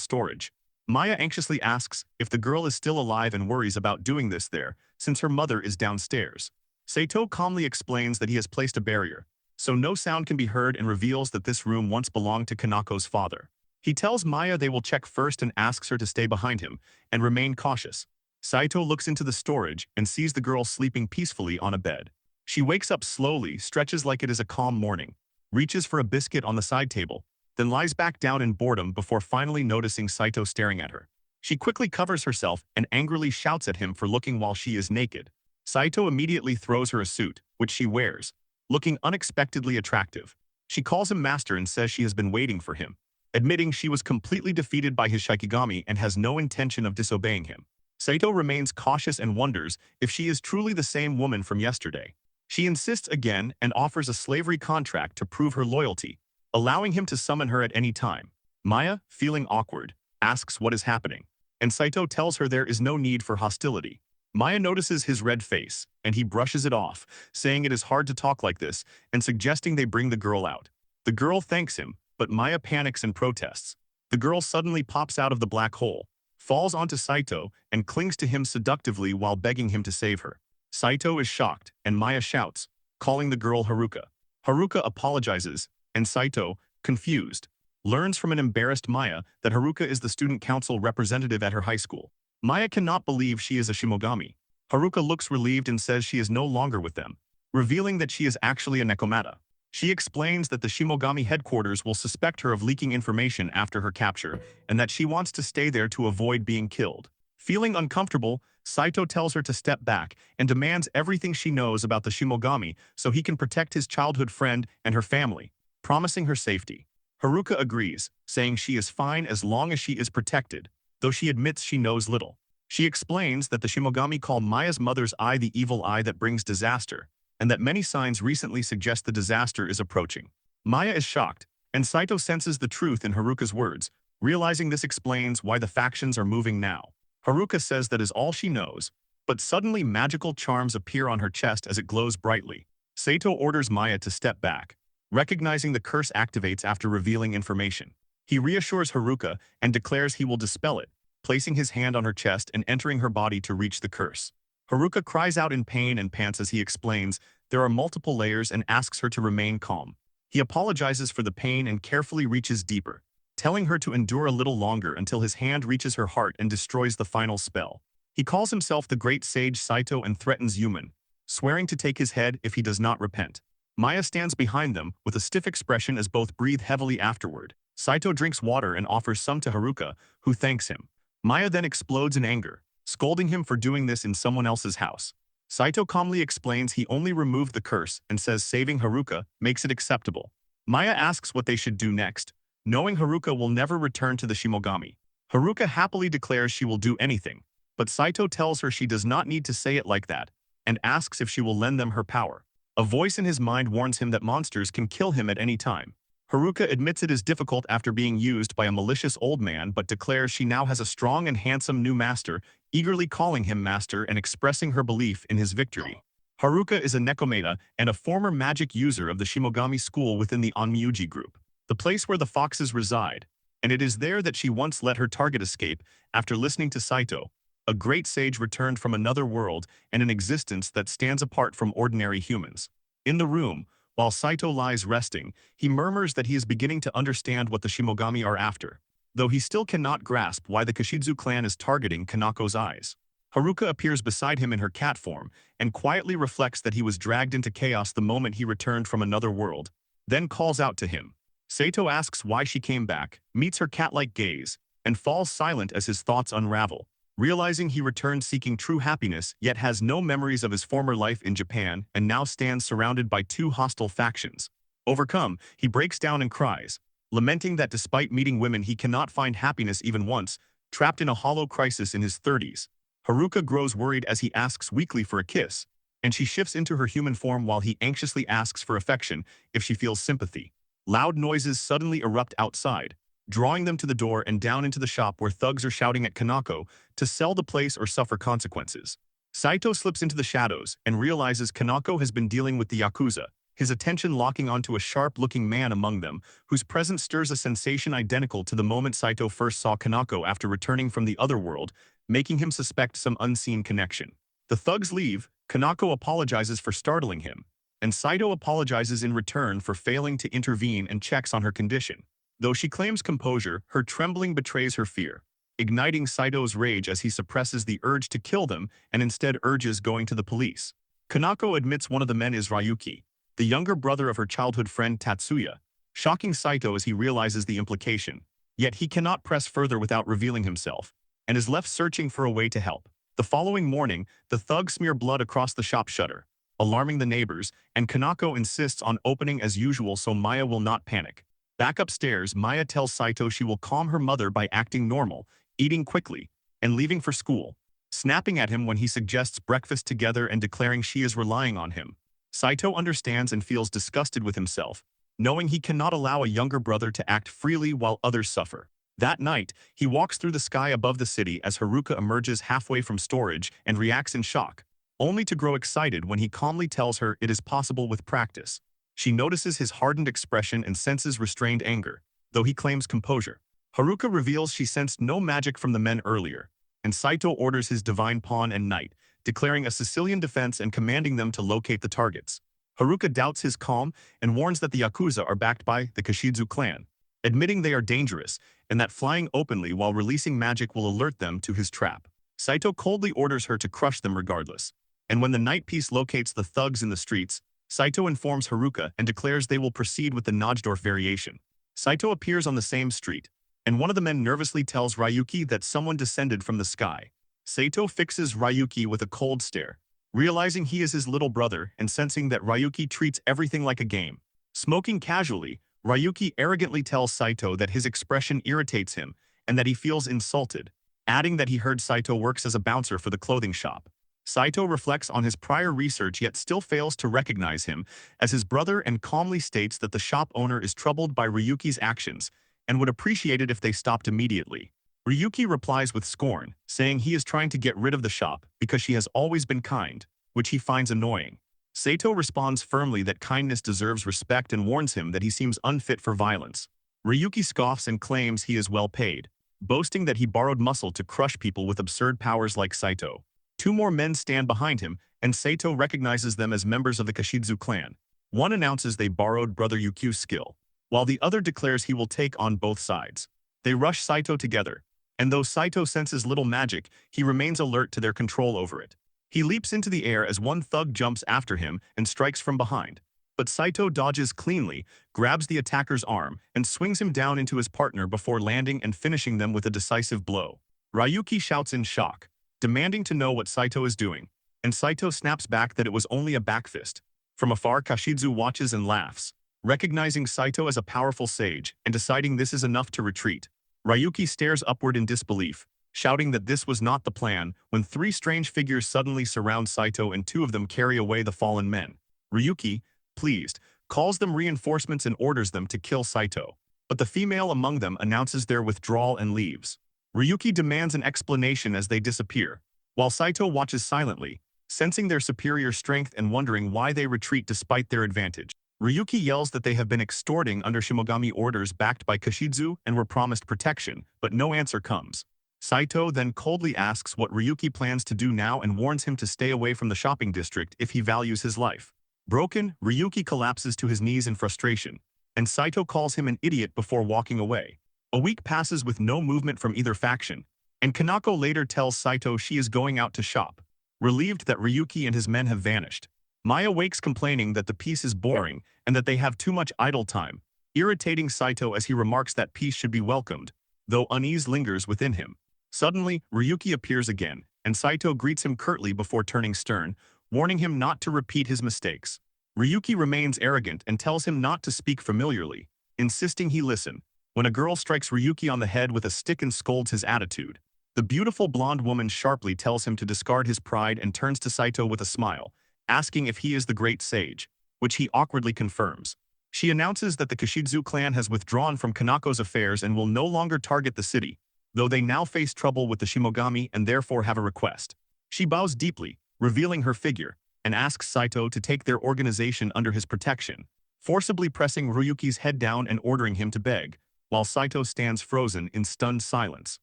storage, Maya anxiously asks if the girl is still alive and worries about doing this there, since her mother is downstairs. Saito calmly explains that he has placed a barrier, so no sound can be heard, and reveals that this room once belonged to Kanako's father. He tells Maya they will check first and asks her to stay behind him and remain cautious. Saito looks into the storage and sees the girl sleeping peacefully on a bed. She wakes up slowly, stretches like it is a calm morning, reaches for a biscuit on the side table, then lies back down in boredom before finally noticing Saito staring at her. She quickly covers herself and angrily shouts at him for looking while she is naked. Saito immediately throws her a suit, which she wears, looking unexpectedly attractive. She calls him master and says she has been waiting for him, admitting she was completely defeated by his Shikigami and has no intention of disobeying him. Saito remains cautious and wonders if she is truly the same woman from yesterday. She insists again and offers a slavery contract to prove her loyalty, allowing him to summon her at any time. Maya, feeling awkward, asks what is happening, and Saito tells her there is no need for hostility. Maya notices his red face, and he brushes it off, saying it is hard to talk like this, and suggesting they bring the girl out. The girl thanks him, but Maya panics and protests. The girl suddenly pops out of the black hole, falls onto Saito, and clings to him seductively while begging him to save her. Saito is shocked, and Maya shouts, calling the girl Haruka. Haruka apologizes, and Saito, confused, learns from an embarrassed Maya that Haruka is the student council representative at her high school. Maya cannot believe she is a Shimogami. Haruka looks relieved and says she is no longer with them, revealing that she is actually a Nekomata. She explains that the Shimogami headquarters will suspect her of leaking information after her capture, and that she wants to stay there to avoid being killed. Feeling uncomfortable, Saito tells her to step back and demands everything she knows about the Shimogami so he can protect his childhood friend and her family, promising her safety. Haruka agrees, saying she is fine as long as she is protected, though she admits she knows little. She explains that the Shimogami call Maya's mother's eye the evil eye that brings disaster, and that many signs recently suggest the disaster is approaching. Maya is shocked, and Saito senses the truth in Haruka's words, realizing this explains why the factions are moving now. Haruka says that is all she knows, but suddenly magical charms appear on her chest as it glows brightly. Saito orders Maya to step back, recognizing the curse activates after revealing information. He reassures Haruka and declares he will dispel it, placing his hand on her chest and entering her body to reach the curse. Haruka cries out in pain and pants as he explains there are multiple layers and asks her to remain calm. He apologizes for the pain and carefully reaches deeper, telling her to endure a little longer until his hand reaches her heart and destroys the final spell. He calls himself the great sage Saito and threatens Yuman, swearing to take his head if he does not repent. Maya stands behind them with a stiff expression as both breathe heavily afterward. Saito drinks water and offers some to Haruka, who thanks him. Maya then explodes in anger, scolding him for doing this in someone else's house. Saito calmly explains he only removed the curse and says saving Haruka makes it acceptable. Maya asks what they should do next, knowing Haruka will never return to the Shimogami. Haruka happily declares she will do anything, but Saito tells her she does not need to say it like that, and asks if she will lend them her power. A voice in his mind warns him that monsters can kill him at any time. Haruka admits it is difficult after being used by a malicious old man, but declares she now has a strong and handsome new master, eagerly calling him master and expressing her belief in his victory. Haruka is a Nekomata and a former magic user of the Shimogami school within the Onmyuji group, the place where the foxes reside, and it is there that she once let her target escape after listening to Saito, a great sage returned from another world and an existence that stands apart from ordinary humans. In the room, while Saito lies resting, he murmurs that he is beginning to understand what the Shimogami are after, though he still cannot grasp why the Kashidzu clan is targeting Kanako's eyes. Haruka appears beside him in her cat form and quietly reflects that he was dragged into chaos the moment he returned from another world, then calls out to him. Saito asks why she came back, meets her cat-like gaze, and falls silent as his thoughts unravel. Realizing he returned seeking true happiness yet has no memories of his former life in Japan and now stands surrounded by two hostile factions. Overcome, he breaks down and cries, lamenting that despite meeting women he cannot find happiness even once, trapped in a hollow crisis in his 30s. Haruka grows worried as he asks weakly for a kiss, and she shifts into her human form while he anxiously asks for affection if she feels sympathy. Loud noises suddenly erupt outside, drawing them to the door and down into the shop where thugs are shouting at Kanako to sell the place or suffer consequences. Saito slips into the shadows and realizes Kanako has been dealing with the Yakuza, his attention locking onto a sharp-looking man among them, whose presence stirs a sensation identical to the moment Saito first saw Kanako after returning from the other world, making him suspect some unseen connection. The thugs leave, Kanako apologizes for startling him, and Saito apologizes in return for failing to intervene and checks on her condition. Though she claims composure, her trembling betrays her fear, igniting Saito's rage as he suppresses the urge to kill them and instead urges going to the police. Kanako admits one of the men is Ryuki, the younger brother of her childhood friend Tatsuya, shocking Saito as he realizes the implication. Yet he cannot press further without revealing himself, and is left searching for a way to help. The following morning, the thugs smear blood across the shop shutter, alarming the neighbors, and Kanako insists on opening as usual so Maya will not panic. Back upstairs, Maya tells Saito she will calm her mother by acting normal, eating quickly, and leaving for school, snapping at him when he suggests breakfast together and declaring she is relying on him. Saito understands and feels disgusted with himself, knowing he cannot allow a younger brother to act freely while others suffer. That night, he walks through the sky above the city as Haruka emerges halfway from storage and reacts in shock, only to grow excited when he calmly tells her it is possible with practice. She notices his hardened expression and senses restrained anger, though he claims composure. Haruka reveals she sensed no magic from the men earlier, and Saito orders his divine pawn and knight, declaring a Sicilian defense and commanding them to locate the targets. Haruka doubts his calm and warns that the Yakuza are backed by the Kashidzu clan, admitting they are dangerous and that flying openly while releasing magic will alert them to his trap. Saito coldly orders her to crush them regardless, and when the night piece locates the thugs in the streets, Saito informs Haruka and declares they will proceed with the Najdorf variation. Saito appears on the same street, and one of the men nervously tells Ryuki that someone descended from the sky. Saito fixes Ryuki with a cold stare, realizing he is his little brother and sensing that Ryuki treats everything like a game. Smoking casually, Ryuki arrogantly tells Saito that his expression irritates him and that he feels insulted, adding that he heard Saito works as a bouncer for the clothing shop. Saito reflects on his prior research yet still fails to recognize him as his brother and calmly states that the shop owner is troubled by Ryuki's actions and would appreciate it if they stopped immediately. Ryuki replies with scorn, saying he is trying to get rid of the shop because she has always been kind, which he finds annoying. Saito responds firmly that kindness deserves respect and warns him that he seems unfit for violence. Ryuki scoffs and claims he is well paid, boasting that he borrowed muscle to crush people with absurd powers like Saito. Two more men stand behind him, and Saito recognizes them as members of the Kashidzu clan. One announces they borrowed Brother Yukyu's skill, while the other declares he will take on both sides. They rush Saito together, and though Saito senses little magic, he remains alert to their control over it. He leaps into the air as one thug jumps after him and strikes from behind. But Saito dodges cleanly, grabs the attacker's arm, and swings him down into his partner before landing and finishing them with a decisive blow. Ryuki shouts in shock, demanding to know what Saito is doing, and Saito snaps back that it was only a backfist. From afar, Kashidzu watches and laughs, recognizing Saito as a powerful sage and deciding this is enough to retreat. Ryuki stares upward in disbelief, shouting that this was not the plan when three strange figures suddenly surround Saito and two of them carry away the fallen men. Ryuki, pleased, calls them reinforcements and orders them to kill Saito, but the female among them announces their withdrawal and leaves. Ryuki demands an explanation as they disappear, while Saito watches silently, sensing their superior strength and wondering why they retreat despite their advantage. Ryuki yells that they have been extorting under Shimogami orders backed by Kashidzu and were promised protection, but no answer comes. Saito then coldly asks what Ryuki plans to do now and warns him to stay away from the shopping district if he values his life. Broken, Ryuki collapses to his knees in frustration, and Saito calls him an idiot before walking away. A week passes with no movement from either faction, and Kanako later tells Saito she is going out to shop, relieved that Ryuki and his men have vanished. Maya wakes complaining that the peace is boring and that they have too much idle time, irritating Saito as he remarks that peace should be welcomed, though unease lingers within him. Suddenly, Ryuki appears again, and Saito greets him curtly before turning stern, warning him not to repeat his mistakes. Ryuki remains arrogant and tells him not to speak familiarly, insisting he listen, when a girl strikes Ryuki on the head with a stick and scolds his attitude. The beautiful blonde woman sharply tells him to discard his pride and turns to Saito with a smile, asking if he is the great sage, which he awkwardly confirms. She announces that the Kashidzu clan has withdrawn from Kanako's affairs and will no longer target the city, though they now face trouble with the Shimogami and therefore have a request. She bows deeply, revealing her figure, and asks Saito to take their organization under his protection, forcibly pressing Ryuki's head down and ordering him to beg, while Saito stands frozen in stunned silence.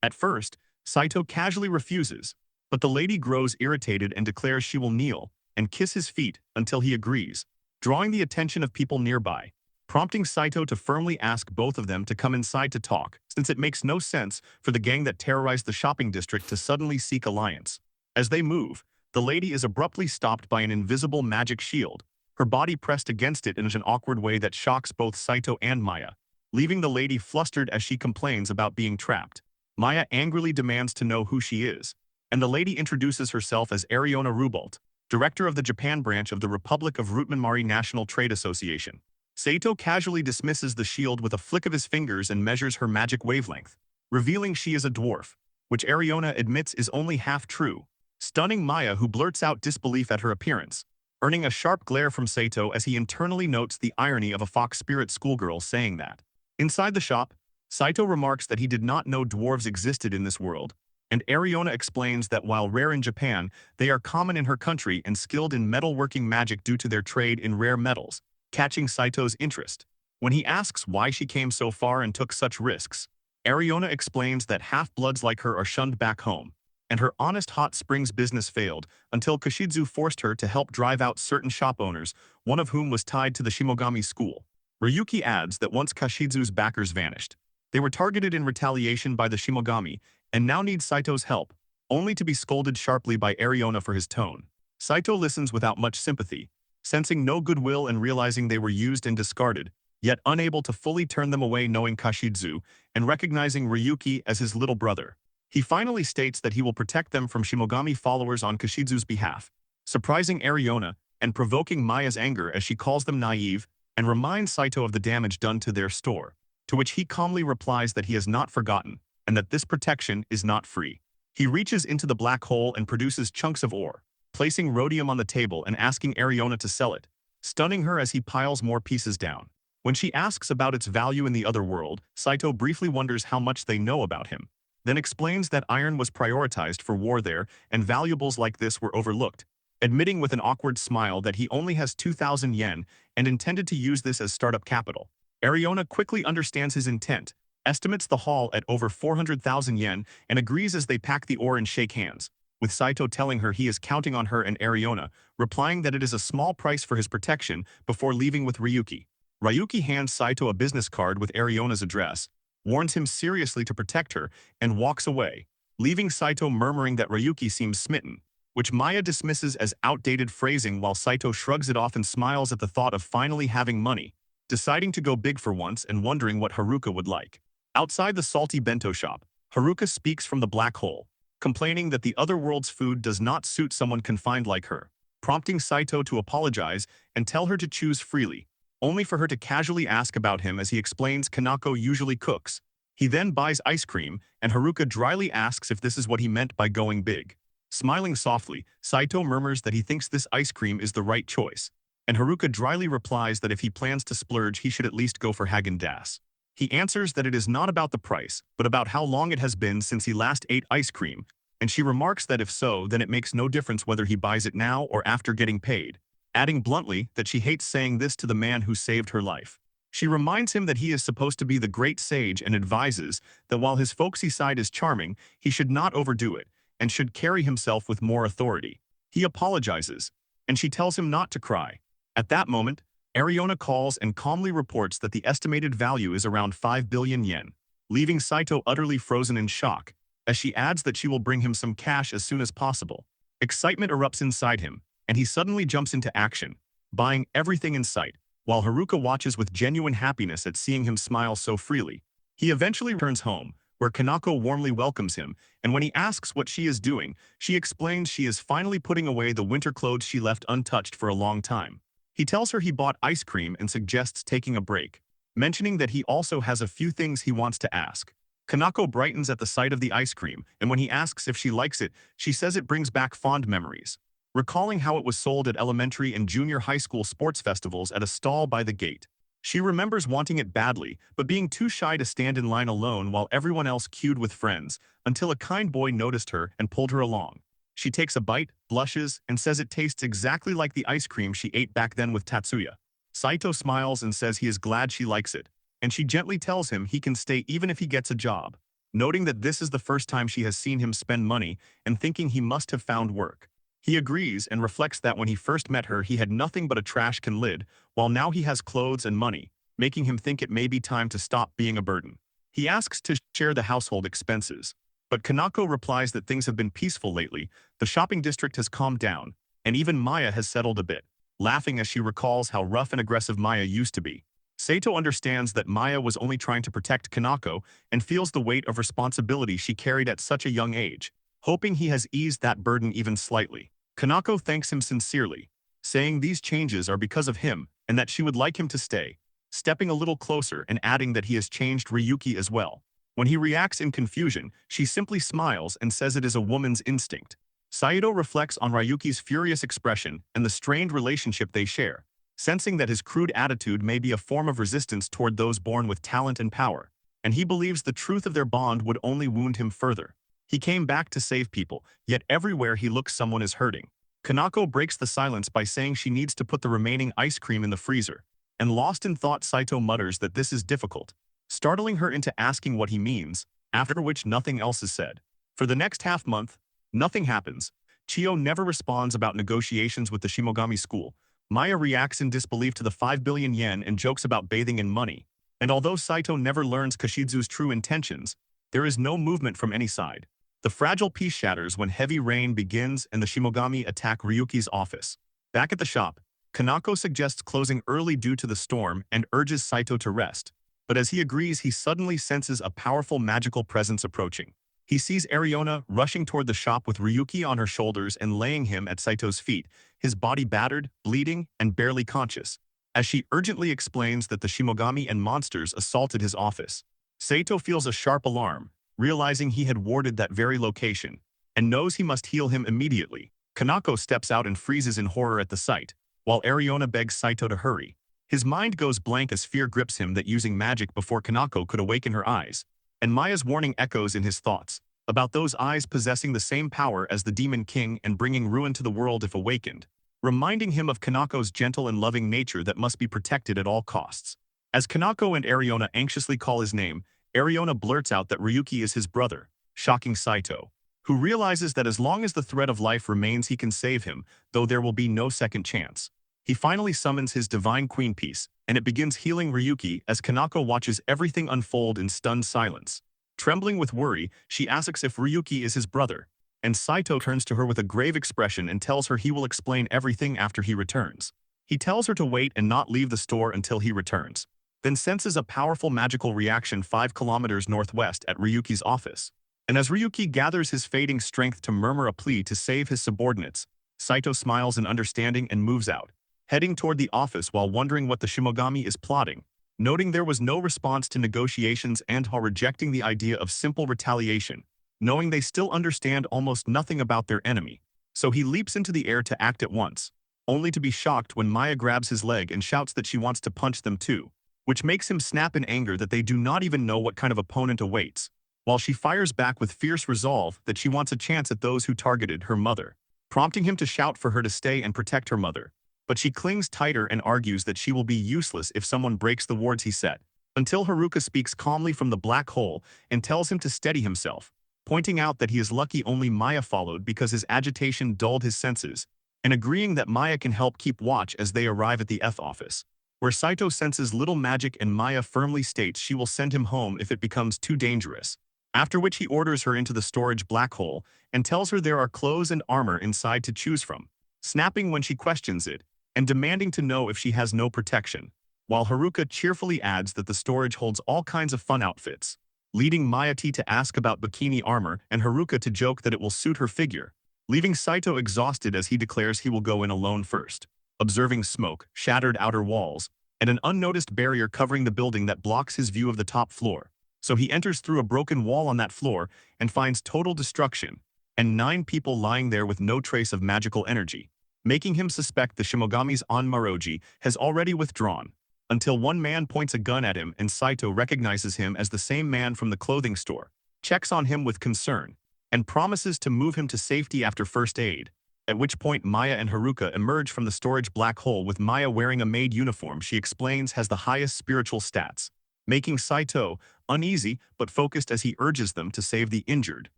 At first, Saito casually refuses, but the lady grows irritated and declares she will kneel and kiss his feet until he agrees, drawing the attention of people nearby, prompting Saito to firmly ask both of them to come inside to talk, since it makes no sense for the gang that terrorized the shopping district to suddenly seek alliance. As they move, the lady is abruptly stopped by an invisible magic shield, her body pressed against it in an awkward way that shocks both Saito and Maya, leaving the lady flustered as she complains about being trapped. Maya angrily demands to know who she is, and the lady introduces herself as Ariona Rubalt, director of the Japan branch of the Republic of Rutmanmari National Trade Association. Saito casually dismisses the shield with a flick of his fingers and measures her magic wavelength, revealing she is a dwarf, which Ariona admits is only half true, stunning Maya, who blurts out disbelief at her appearance, earning a sharp glare from Saito as he internally notes the irony of a fox spirit schoolgirl saying that. Inside the shop, Saito remarks that he did not know dwarves existed in this world, and Ariona explains that while rare in Japan, they are common in her country and skilled in metalworking magic due to their trade in rare metals, catching Saito's interest. When he asks why she came so far and took such risks, Ariona explains that half-bloods like her are shunned back home, and her honest hot springs business failed until Kashidzu forced her to help drive out certain shop owners, one of whom was tied to the Shimogami school. Ryuki adds that once Kashidzu's backers vanished, they were targeted in retaliation by the Shimogami and now need Saito's help, only to be scolded sharply by Ariona for his tone. Saito listens without much sympathy, sensing no goodwill and realizing they were used and discarded, yet unable to fully turn them away knowing Kashidzu and recognizing Ryuki as his little brother. He finally states that he will protect them from Shimogami followers on Kashidzu's behalf, surprising Ariona and provoking Maya's anger as she calls them naive and reminds Saito of the damage done to their store, to which he calmly replies that he has not forgotten and that this protection is not free. He reaches into the black hole and produces chunks of ore, placing rhodium on the table and asking Ariona to sell it, stunning her as he piles more pieces down. When she asks about its value in the other world, Saito briefly wonders how much they know about him, then explains that iron was prioritized for war there and valuables like this were overlooked, admitting with an awkward smile that he only has 2,000 yen and intended to use this as startup capital. Ariona quickly understands his intent, estimates the haul at over 400,000 yen, and agrees as they pack the ore and shake hands, with Saito telling her he is counting on her and Ariona, replying that it is a small price for his protection before leaving with Ryuki. Ryuki hands Saito a business card with Ariona's address, warns him seriously to protect her, and walks away, leaving Saito murmuring that Ryuki seems smitten, which Maya dismisses as outdated phrasing while Saito shrugs it off and smiles at the thought of finally having money, deciding to go big for once and wondering what Haruka would like. Outside the salty bento shop, Haruka speaks from the black hole, complaining that the other world's food does not suit someone confined like her, prompting Saito to apologize and tell her to choose freely, only for her to casually ask about him as he explains Kanako usually cooks. He then buys ice cream, and Haruka dryly asks if this is what he meant by going big. Smiling softly, Saito murmurs that he thinks this ice cream is the right choice, and Haruka dryly replies that if he plans to splurge he should at least go for Häagen-Dazs. He answers that it is not about the price, but about how long it has been since he last ate ice cream, and she remarks that if so, then it makes no difference whether he buys it now or after getting paid, adding bluntly that she hates saying this to the man who saved her life. She reminds him that he is supposed to be the great sage and advises that while his folksy side is charming, he should not overdo it and should carry himself with more authority. He apologizes, and she tells him not to cry. At that moment, Ariona calls and calmly reports that the estimated value is around 5 billion yen, leaving Saito utterly frozen in shock, as she adds that she will bring him some cash as soon as possible. Excitement erupts inside him, and he suddenly jumps into action, buying everything in sight, while Haruka watches with genuine happiness at seeing him smile so freely. He eventually returns home, where Kanako warmly welcomes him, and when he asks what she is doing, she explains she is finally putting away the winter clothes she left untouched for a long time. He tells her he bought ice cream and suggests taking a break, mentioning that he also has a few things he wants to ask. Kanako brightens at the sight of the ice cream, and when he asks if she likes it, she says it brings back fond memories, recalling how it was sold at elementary and junior high school sports festivals at a stall by the gate. She remembers wanting it badly, but being too shy to stand in line alone while everyone else queued with friends, until a kind boy noticed her and pulled her along. She takes a bite, blushes, and says it tastes exactly like the ice cream she ate back then with Tatsuya. Saito smiles and says he is glad she likes it, and she gently tells him he can stay even if he gets a job, noting that this is the first time she has seen him spend money and thinking he must have found work. He agrees and reflects that when he first met her he had nothing but a trash can lid, while now he has clothes and money, making him think it may be time to stop being a burden. He asks to share the household expenses, but Kanako replies that things have been peaceful lately, the shopping district has calmed down, and even Maya has settled a bit, laughing as she recalls how rough and aggressive Maya used to be. Saito understands that Maya was only trying to protect Kanako and feels the weight of responsibility she carried at such a young age, hoping he has eased that burden even slightly. Kanako thanks him sincerely, saying these changes are because of him and that she would like him to stay, stepping a little closer and adding that he has changed Ryuki as well. When he reacts in confusion, she simply smiles and says it is a woman's instinct. Saito reflects on Ryuki's furious expression and the strained relationship they share, sensing that his crude attitude may be a form of resistance toward those born with talent and power, and he believes the truth of their bond would only wound him further. He came back to save people, yet everywhere he looks someone is hurting. Kanako breaks the silence by saying she needs to put the remaining ice cream in the freezer, and lost in thought Saito mutters that this is difficult, startling her into asking what he means, after which nothing else is said. For the next half-month, nothing happens. Chiyo never responds about negotiations with the Shimogami school. Maya reacts in disbelief to the 5 billion yen and jokes about bathing in money. And although Saito never learns Kashizu's true intentions, there is no movement from any side. The fragile peace shatters when heavy rain begins and the Shimogami attack Ryuki's office. Back at the shop, Kanako suggests closing early due to the storm and urges Saito to rest. But as he agrees, he suddenly senses a powerful magical presence approaching. He sees Ariona rushing toward the shop with Ryuki on her shoulders and laying him at Saito's feet, his body battered, bleeding, and barely conscious, as she urgently explains that the Shimogami and monsters assaulted his office. Saito feels a sharp alarm, realizing he had warded that very location, and knows he must heal him immediately. Kanako steps out and freezes in horror at the sight, while Ariona begs Saito to hurry. His mind goes blank as fear grips him that using magic before Kanako could awaken her eyes, and Maya's warning echoes in his thoughts, about those eyes possessing the same power as the Demon King and bringing ruin to the world if awakened, reminding him of Kanako's gentle and loving nature that must be protected at all costs. As Kanako and Ariona anxiously call his name, Ariona blurts out that Ryuki is his brother, shocking Saito, who realizes that as long as the thread of life remains he can save him, though there will be no second chance. He finally summons his divine queen piece, and it begins healing Ryuki as Kanako watches everything unfold in stunned silence. Trembling with worry, she asks if Ryuki is his brother, and Saito turns to her with a grave expression and tells her he will explain everything after he returns. He tells her to wait and not leave the store until he returns, then senses a powerful magical reaction 5 kilometers northwest at Ryuki's office. And as Ryuki gathers his fading strength to murmur a plea to save his subordinates, Saito smiles in understanding and moves out, heading toward the office while wondering what the Shimogami is plotting, noting there was no response to negotiations and while rejecting the idea of simple retaliation, knowing they still understand almost nothing about their enemy. So he leaps into the air to act at once, only to be shocked when Maya grabs his leg and shouts that she wants to punch them too, which makes him snap in anger that they do not even know what kind of opponent awaits, while she fires back with fierce resolve that she wants a chance at those who targeted her mother, prompting him to shout for her to stay and protect her mother. But she clings tighter and argues that she will be useless if someone breaks the wards he set, until Haruka speaks calmly from the black hole and tells him to steady himself, pointing out that he is lucky only Maya followed because his agitation dulled his senses, and agreeing that Maya can help keep watch as they arrive at the F office, where Saito senses little magic and Maya firmly states she will send him home if it becomes too dangerous, after which he orders her into the storage black hole and tells her there are clothes and armor inside to choose from, snapping when she questions it, and demanding to know if she has no protection, while Haruka cheerfully adds that the storage holds all kinds of fun outfits, leading Mayati to ask about bikini armor and Haruka to joke that it will suit her figure, leaving Saito exhausted as he declares he will go in alone first, observing smoke, shattered outer walls, and an unnoticed barrier covering the building that blocks his view of the top floor. So he enters through a broken wall on that floor and finds total destruction, and 9 people lying there with no trace of magical energy, making him suspect the Shimogami's Onmaroji has already withdrawn, until one man points a gun at him and Saito recognizes him as the same man from the clothing store, checks on him with concern, and promises to move him to safety after first aid, at which point Maya and Haruka emerge from the storage black hole with Maya wearing a maid uniform she explains has the highest spiritual stats, making Saito uneasy but focused as he urges them to save the injured,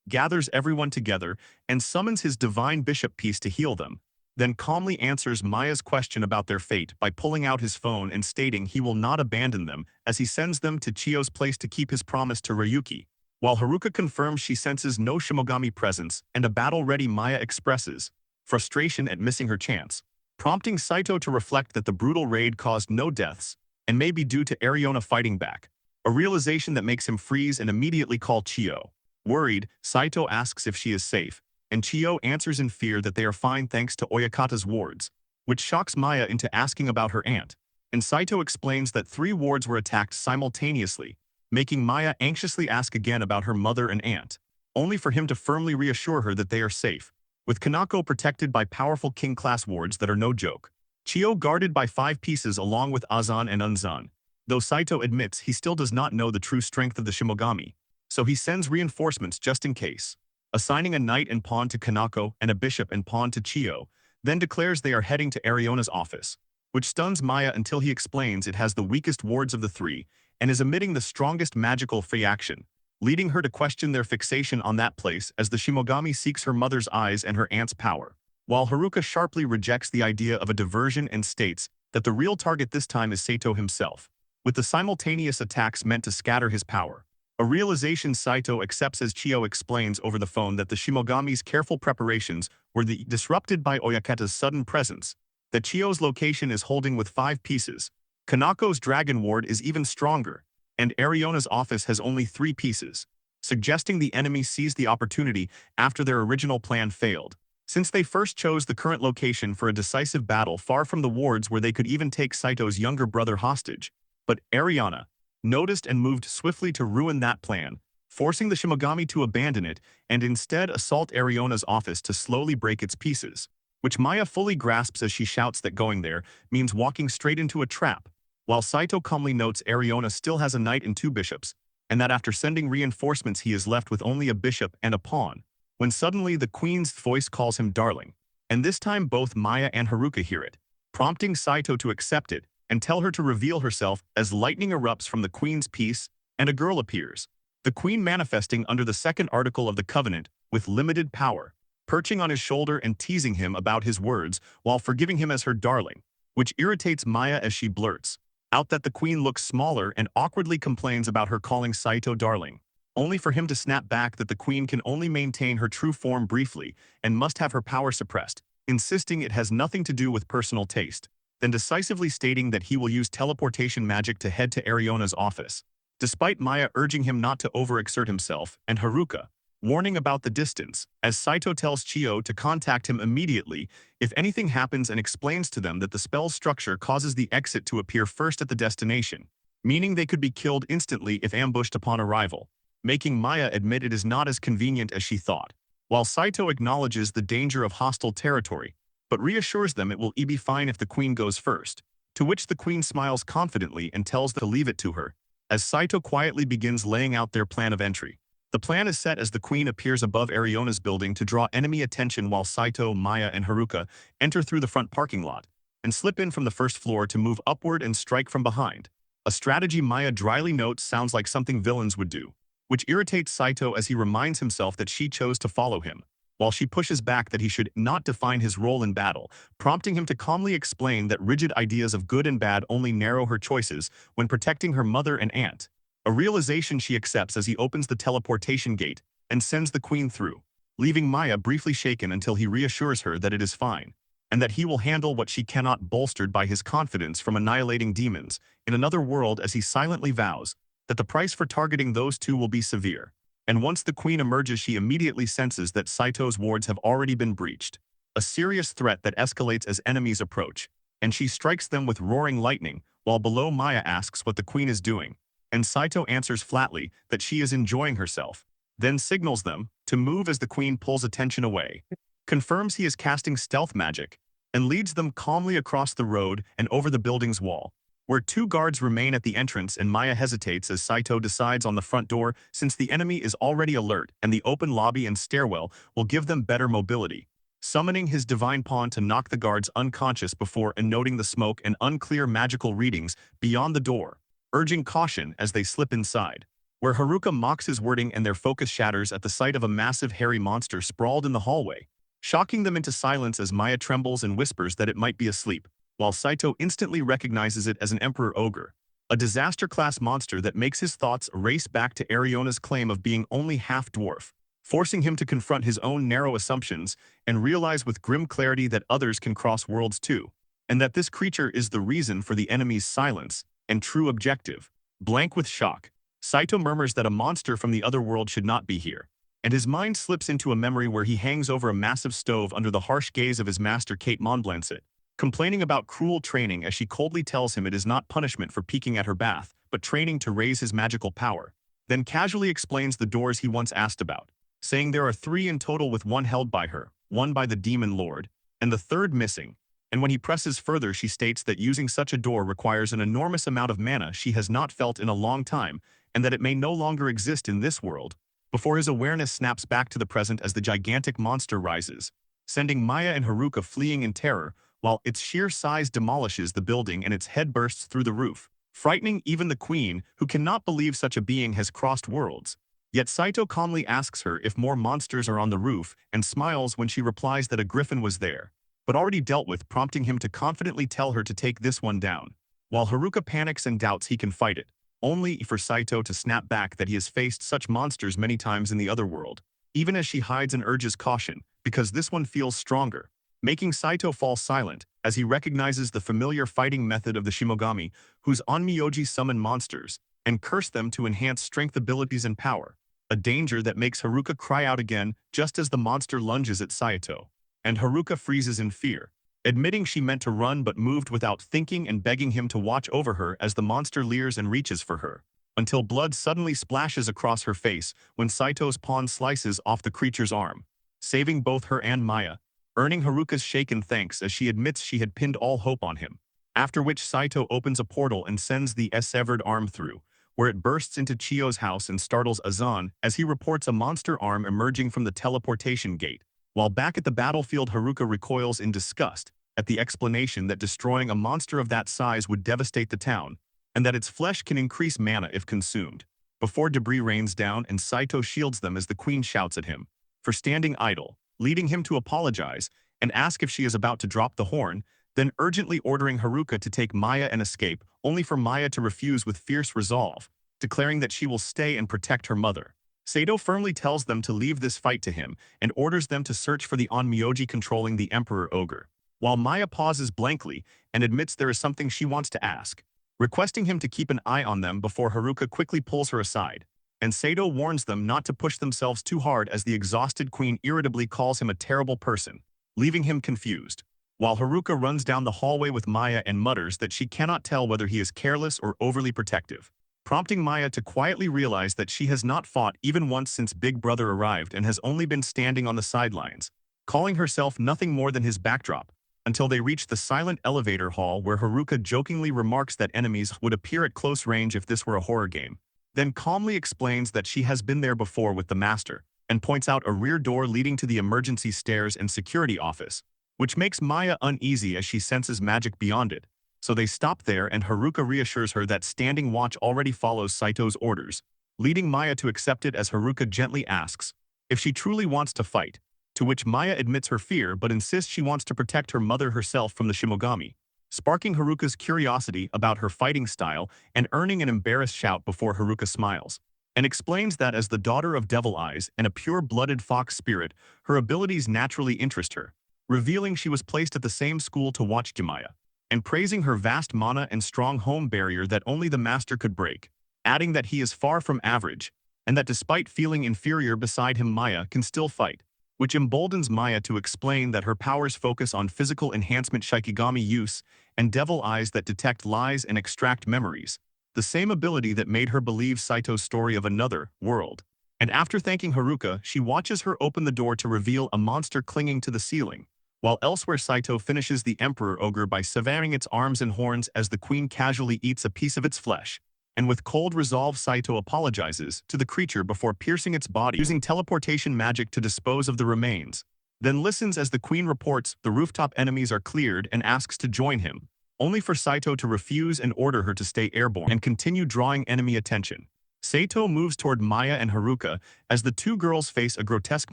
gathers everyone together, and summons his divine bishop piece to heal them, then calmly answers Maya's question about their fate by pulling out his phone and stating he will not abandon them as he sends them to Chiyo's place to keep his promise to Ryuki. While Haruka confirms she senses no Shimogami presence and a battle-ready Maya expresses frustration at missing her chance, prompting Saito to reflect that the brutal raid caused no deaths and may be due to Ariona fighting back, a realization that makes him freeze and immediately call Chiyo. Worried, Saito asks if she is safe, and Chiyo answers in fear that they are fine thanks to Oyakata's wards, which shocks Maya into asking about her aunt, and Saito explains that 3 wards were attacked simultaneously, making Maya anxiously ask again about her mother and aunt, only for him to firmly reassure her that they are safe, with Kanako protected by powerful king-class wards that are no joke. Chiyo guarded by 5 pieces along with Azan and Unzan, though Saito admits he still does not know the true strength of the Shimogami, so he sends reinforcements just in case, assigning a knight and pawn to Kanako and a bishop and pawn to Chiyo, then declares they are heading to Ariona's office, which stuns Maya until he explains it has the weakest wards of the 3 and is emitting the strongest magical reaction, leading her to question their fixation on that place as the Shimogami seeks her mother's eyes and her aunt's power, while Haruka sharply rejects the idea of a diversion and states that the real target this time is Saito himself, with the simultaneous attacks meant to scatter his power. A realization Saito accepts as Chiyo explains over the phone that the Shimogami's careful preparations were disrupted by Oyakata's sudden presence, that Chiyo's location is holding with 5 pieces, Kanako's dragon ward is even stronger, and Ariona's office has only 3 pieces, suggesting the enemy seized the opportunity after their original plan failed, since they first chose the current location for a decisive battle far from the wards where they could even take Saito's younger brother hostage. But Ariona noticed and moved swiftly to ruin that plan, forcing the Shimogami to abandon it and instead assault Ariona's office to slowly break its pieces, which Maya fully grasps as she shouts that going there means walking straight into a trap, while Saito calmly notes Ariona still has a knight and 2 bishops, and that after sending reinforcements he is left with only a bishop and a pawn, when suddenly the queen's voice calls him darling, and this time both Maya and Haruka hear it, prompting Saito to accept it and tell her to reveal herself as lightning erupts from the queen's piece and a girl appears, the queen manifesting under the 2nd article of the covenant with limited power, perching on his shoulder and teasing him about his words while forgiving him as her darling, which irritates Maya as she blurts out that the queen looks smaller and awkwardly complains about her calling Saito darling, only for him to snap back that the queen can only maintain her true form briefly and must have her power suppressed, insisting it has nothing to do with personal taste, then decisively stating that he will use teleportation magic to head to Ariona's office, despite Maya urging him not to overexert himself and Haruka warning about the distance, as Saito tells Chiyo to contact him immediately if anything happens and explains to them that the spell's structure causes the exit to appear first at the destination, meaning they could be killed instantly if ambushed upon arrival, making Maya admit it is not as convenient as she thought, while Saito acknowledges the danger of hostile territory, but reassures them it will be fine if the queen goes first, to which the queen smiles confidently and tells them to leave it to her, as Saito quietly begins laying out their plan of entry. The plan is set as the queen appears above Ariona's building to draw enemy attention while Saito, Maya, and Haruka enter through the front parking lot and slip in from the 1st floor to move upward and strike from behind, a strategy Maya dryly notes sounds like something villains would do, which irritates Saito as he reminds himself that she chose to follow him, while she pushes back that he should not define his role in battle, prompting him to calmly explain that rigid ideas of good and bad only narrow her choices when protecting her mother and aunt, a realization she accepts as he opens the teleportation gate and sends the queen through, leaving Maya briefly shaken until he reassures her that it is fine, and that he will handle what she cannot, bolstered by his confidence from annihilating demons in another world, as he silently vows that the price for targeting those 2 will be severe. And once the queen emerges, she immediately senses that Saito's wards have already been breached, a serious threat that escalates as enemies approach, and she strikes them with roaring lightning, while below Maya asks what the queen is doing, and Saito answers flatly that she is enjoying herself, then signals them to move as the queen pulls attention away, confirms he is casting stealth magic, and leads them calmly across the road and over the building's wall, where two guards remain at the entrance and Maya hesitates as Saito decides on the front door since the enemy is already alert and the open lobby and stairwell will give them better mobility. Summoning his divine pawn to knock the guards unconscious before and noting the smoke and unclear magical readings beyond the door, urging caution as they slip inside, where Haruka mocks his wording and their focus shatters at the sight of a massive hairy monster sprawled in the hallway, shocking them into silence as Maya trembles and whispers that it might be asleep, while Saito instantly recognizes it as an emperor ogre, a disaster-class monster that makes his thoughts race back to Ariona's claim of being only half-dwarf, forcing him to confront his own narrow assumptions and realize with grim clarity that others can cross worlds too, and that this creature is the reason for the enemy's silence and true objective. Blank with shock, Saito murmurs that a monster from the other world should not be here, and his mind slips into a memory where he hangs over a massive stove under the harsh gaze of his master Kate Montblancet, complaining about cruel training as she coldly tells him it is not punishment for peeking at her bath, but training to raise his magical power, then casually explains the doors he once asked about, saying there are 3 in total with one held by her, one by the demon lord, and the third missing. And when he presses further, she states that using such a door requires an enormous amount of mana she has not felt in a long time, and that it may no longer exist in this world, before his awareness snaps back to the present as the gigantic monster rises, sending Maya and Haruka fleeing in terror, while its sheer size demolishes the building and its head bursts through the roof, frightening even the queen, who cannot believe such a being has crossed worlds. Yet Saito calmly asks her if more monsters are on the roof and smiles when she replies that a griffin was there, but already dealt with, prompting him to confidently tell her to take this one down, while Haruka panics and doubts he can fight it, only for Saito to snap back that he has faced such monsters many times in the other world, even as she hides and urges caution, because this one feels stronger, making Saito fall silent as he recognizes the familiar fighting method of the Shimogami, whose onmyoji summon monsters and curse them to enhance strength abilities and power, a danger that makes Haruka cry out again just as the monster lunges at Saito, and Haruka freezes in fear, admitting she meant to run but moved without thinking and begging him to watch over her as the monster leers and reaches for her, until blood suddenly splashes across her face when Saito's pawn slices off the creature's arm, saving both her and Maya, earning Haruka's shaken thanks as she admits she had pinned all hope on him, after which Saito opens a portal and sends the severed arm through, where it bursts into Chiyo's house and startles Azan as he reports a monster arm emerging from the teleportation gate, while back at the battlefield Haruka recoils in disgust at the explanation that destroying a monster of that size would devastate the town, and that its flesh can increase mana if consumed, before debris rains down and Saito shields them as the queen shouts at him for standing idle, leading him to apologize and ask if she is about to drop the horn, then urgently ordering Haruka to take Maya and escape, only for Maya to refuse with fierce resolve, declaring that she will stay and protect her mother. Saito firmly tells them to leave this fight to him and orders them to search for the onmyoji controlling the Emperor Ogre, while Maya pauses blankly and admits there is something she wants to ask, requesting him to keep an eye on them before Haruka quickly pulls her aside, and Saito warns them not to push themselves too hard as the exhausted queen irritably calls him a terrible person, leaving him confused, while Haruka runs down the hallway with Maya and mutters that she cannot tell whether he is careless or overly protective, prompting Maya to quietly realize that she has not fought even once since Big Brother arrived and has only been standing on the sidelines, calling herself nothing more than his backdrop, until they reach the silent elevator hall where Haruka jokingly remarks that enemies would appear at close range if this were a horror game, then calmly explains that she has been there before with the master, and points out a rear door leading to the emergency stairs and security office, which makes Maya uneasy as she senses magic beyond it. So they stop there and Haruka reassures her that standing watch already follows Saito's orders, leading Maya to accept it as Haruka gently asks if she truly wants to fight, to which Maya admits her fear but insists she wants to protect her mother herself from the Shimogami, sparking Haruka's curiosity about her fighting style and earning an embarrassed shout before Haruka smiles, and explains that as the daughter of Devil Eyes and a pure-blooded fox spirit, her abilities naturally interest her, revealing she was placed at the same school to watch Maya, and praising her vast mana and strong home barrier that only the master could break, adding that he is far from average, and that despite feeling inferior beside him Maya can still fight, which emboldens Maya to explain that her powers focus on physical enhancement Shikigami use and devil eyes that detect lies and extract memories, the same ability that made her believe Saito's story of another world. And after thanking Haruka, she watches her open the door to reveal a monster clinging to the ceiling, while elsewhere Saito finishes the Emperor Ogre by severing its arms and horns as the queen casually eats a piece of its flesh. And with cold resolve Saito apologizes to the creature before piercing its body using teleportation magic to dispose of the remains. Then listens as the queen reports the rooftop enemies are cleared and asks to join him, only for Saito to refuse and order her to stay airborne and continue drawing enemy attention. Saito moves toward Maya and Haruka as the two girls face a grotesque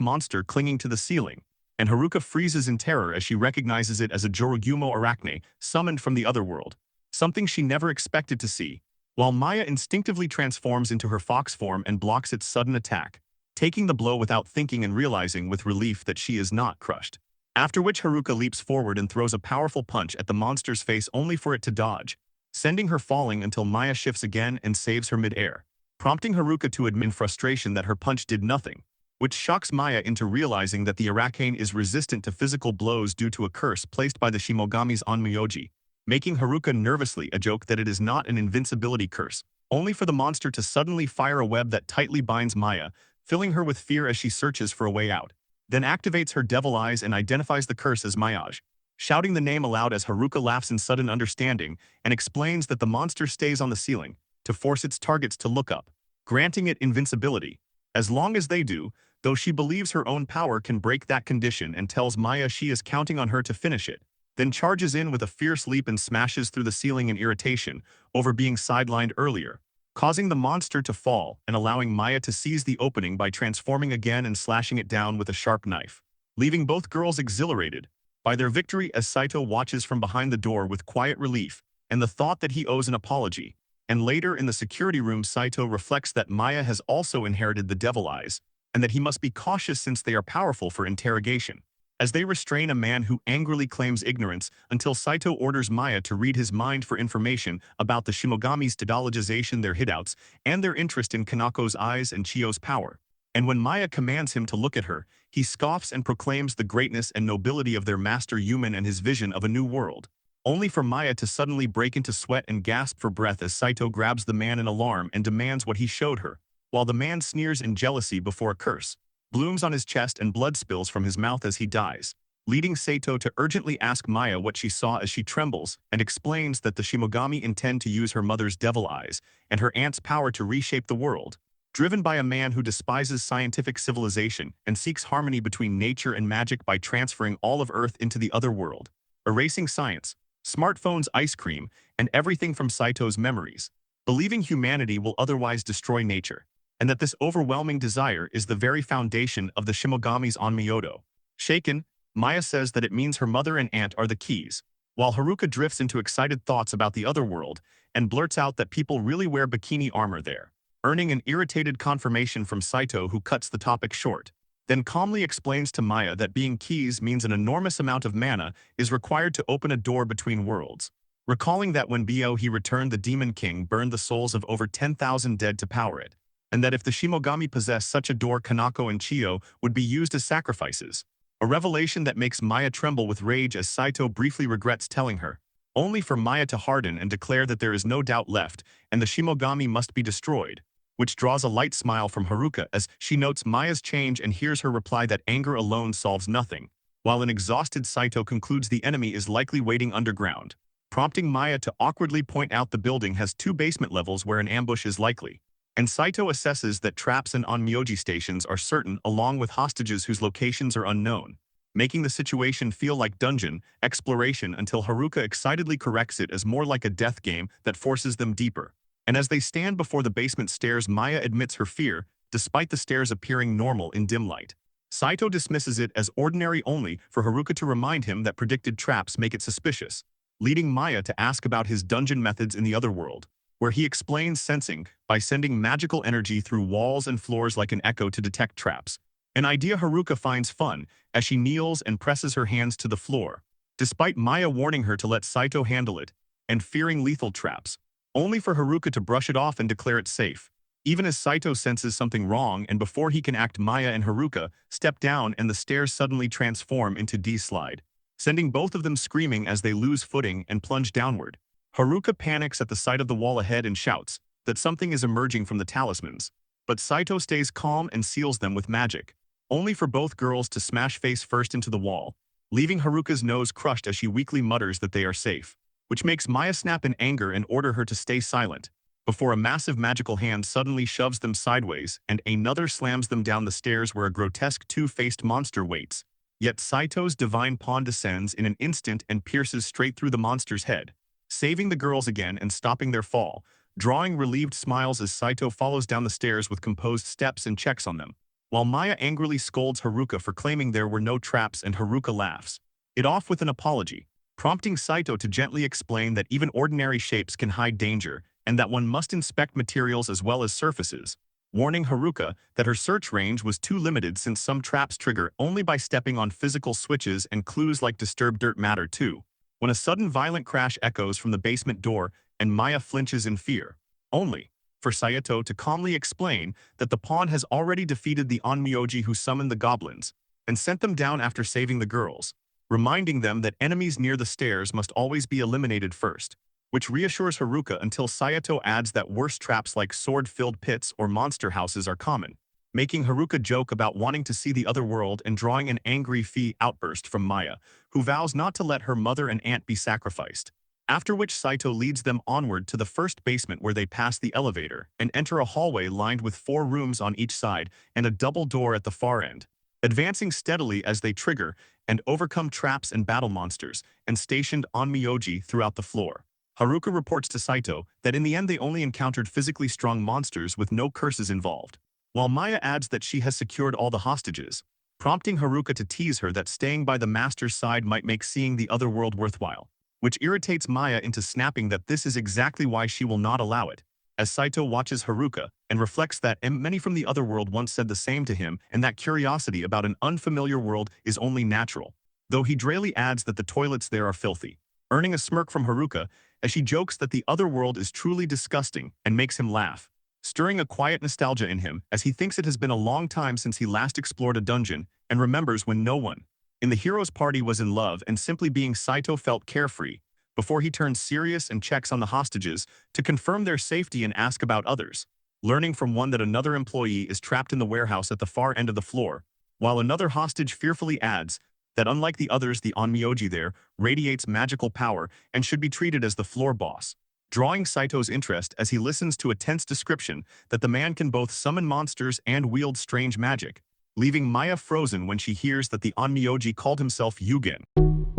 monster clinging to the ceiling, and Haruka freezes in terror as she recognizes it as a Jorugumo arachne summoned from the otherworld, something she never expected to see, while Maya instinctively transforms into her fox form and blocks its sudden attack, taking the blow without thinking and realizing with relief that she is not crushed. After which Haruka leaps forward and throws a powerful punch at the monster's face only for it to dodge, sending her falling until Maya shifts again and saves her mid-air, prompting Haruka to admit in frustration that her punch did nothing, which shocks Maya into realizing that the arachne is resistant to physical blows due to a curse placed by the Shimogami's Onmyoji, making Haruka nervously a joke that it is not an invincibility curse, only for the monster to suddenly fire a web that tightly binds Maya, filling her with fear as she searches for a way out, then activates her devil eyes and identifies the curse as Mayaj, shouting the name aloud as Haruka laughs in sudden understanding and explains that the monster stays on the ceiling to force its targets to look up, granting it invincibility. As long as they do, though she believes her own power can break that condition and tells Maya she is counting on her to finish it, then charges in with a fierce leap and smashes through the ceiling in irritation over being sidelined earlier, causing the monster to fall and allowing Maya to seize the opening by transforming again and slashing it down with a sharp knife, leaving both girls exhilarated by their victory as Saito watches from behind the door with quiet relief and the thought that he owes an apology. And later in the security room Saito reflects that Maya has also inherited the devil eyes, and that he must be cautious since they are powerful for interrogation, as they restrain a man who angrily claims ignorance until Saito orders Maya to read his mind for information about the Shimogami's technologization, their hideouts, and their interest in Kanako's eyes and Chiyo's power. And when Maya commands him to look at her, he scoffs and proclaims the greatness and nobility of their master human and his vision of a new world, only for Maya to suddenly break into sweat and gasp for breath as Saito grabs the man in alarm and demands what he showed her, while the man sneers in jealousy before a curse blooms on his chest and blood spills from his mouth as he dies, leading Saito to urgently ask Maya what she saw as she trembles and explains that the Shimogami intend to use her mother's devil eyes and her aunt's power to reshape the world, driven by a man who despises scientific civilization and seeks harmony between nature and magic by transferring all of Earth into the other world, erasing science, smartphones, ice cream, and everything from Saito's memories, believing humanity will otherwise destroy nature, and that this overwhelming desire is the very foundation of the Shimogami's Onmyodo. Shaken, Maya says that it means her mother and aunt are the keys, while Haruka drifts into excited thoughts about the other world and blurts out that people really wear bikini armor there, earning an irritated confirmation from Saito, who cuts the topic short, then calmly explains to Maya that being keys means an enormous amount of mana is required to open a door between worlds, recalling that when he returned, the Demon King burned the souls of over 10,000 dead to power it, and that if the Shimogami possessed such a door, Kanako and Chiyo would be used as sacrifices. A revelation that makes Maya tremble with rage as Saito briefly regrets telling her, only for Maya to harden and declare that there is no doubt left and the Shimogami must be destroyed, which draws a light smile from Haruka as she notes Maya's change and hears her reply that anger alone solves nothing, while an exhausted Saito concludes the enemy is likely waiting underground, prompting Maya to awkwardly point out the building has 2 basement levels where an ambush is likely. And Saito assesses that traps and Onmyoji stations are certain along with hostages whose locations are unknown, making the situation feel like dungeon exploration until Haruka excitedly corrects it as more like a death game that forces them deeper. And as they stand before the basement stairs, Maya admits her fear, despite the stairs appearing normal in dim light. Saito dismisses it as ordinary only for Haruka to remind him that predicted traps make it suspicious, leading Maya to ask about his dungeon methods in the other world, where he explains sensing by sending magical energy through walls and floors like an echo to detect traps, an idea Haruka finds fun as she kneels and presses her hands to the floor, despite Maya warning her to let Saito handle it and fearing lethal traps, only for Haruka to brush it off and declare it safe, even as Saito senses something wrong, and before he can act, Maya and Haruka step down and the stairs suddenly transform into D-slide, sending both of them screaming as they lose footing and plunge downward. Haruka panics at the sight of the wall ahead and shouts that something is emerging from the talismans, but Saito stays calm and seals them with magic, only for both girls to smash face first into the wall, leaving Haruka's nose crushed as she weakly mutters that they are safe, which makes Maya snap in anger and order her to stay silent, before a massive magical hand suddenly shoves them sideways and another slams them down the stairs where a grotesque two-faced monster waits. Yet Saito's divine pawn descends in an instant and pierces straight through the monster's head, saving the girls again and stopping their fall, drawing relieved smiles as Saito follows down the stairs with composed steps and checks on them. While Maya angrily scolds Haruka for claiming there were no traps and Haruka laughs it off with an apology, prompting Saito to gently explain that even ordinary shapes can hide danger and that one must inspect materials as well as surfaces, warning Haruka that her search range was too limited since some traps trigger only by stepping on physical switches and clues like disturbed dirt matter too. When a sudden violent crash echoes from the basement door and Maya flinches in fear, only for Saito to calmly explain that the pawn has already defeated the onmyoji who summoned the goblins and sent them down after saving the girls, reminding them that enemies near the stairs must always be eliminated first, which reassures Haruka until Saito adds that worse traps like sword-filled pits or monster houses are common, making Haruka joke about wanting to see the other world and drawing an angry fee outburst from Maya, who vows not to let her mother and aunt be sacrificed. After which Saito leads them onward to the first basement where they pass the elevator and enter a hallway lined with 4 rooms on each side and a double door at the far end, advancing steadily as they trigger and overcome traps and battle monsters and stationed onmyoji throughout the floor. Haruka reports to Saito that in the end they only encountered physically strong monsters with no curses involved, while Maya adds that she has secured all the hostages, prompting Haruka to tease her that staying by the master's side might make seeing the other world worthwhile, which irritates Maya into snapping that this is exactly why she will not allow it, as Saito watches Haruka and reflects that many from the other world once said the same to him and that curiosity about an unfamiliar world is only natural, though he drily adds that the toilets there are filthy, earning a smirk from Haruka as she jokes that the other world is truly disgusting and makes him laugh, stirring a quiet nostalgia in him as he thinks it has been a long time since he last explored a dungeon and remembers when no one in the hero's party was in love and simply being Saito felt carefree, before he turns serious and checks on the hostages to confirm their safety and ask about others, learning from one that another employee is trapped in the warehouse at the far end of the floor, while another hostage fearfully adds that unlike the others the onmyoji there radiates magical power and should be treated as the floor boss, drawing Saito's interest as he listens to a tense description that the man can both summon monsters and wield strange magic, leaving Maya frozen when she hears that the onmyoji called himself Yugen.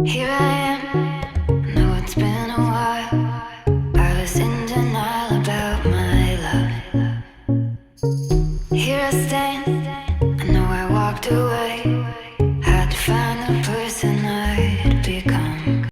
Here I am, know it's been a while. I was in denial about my love. Here I stand.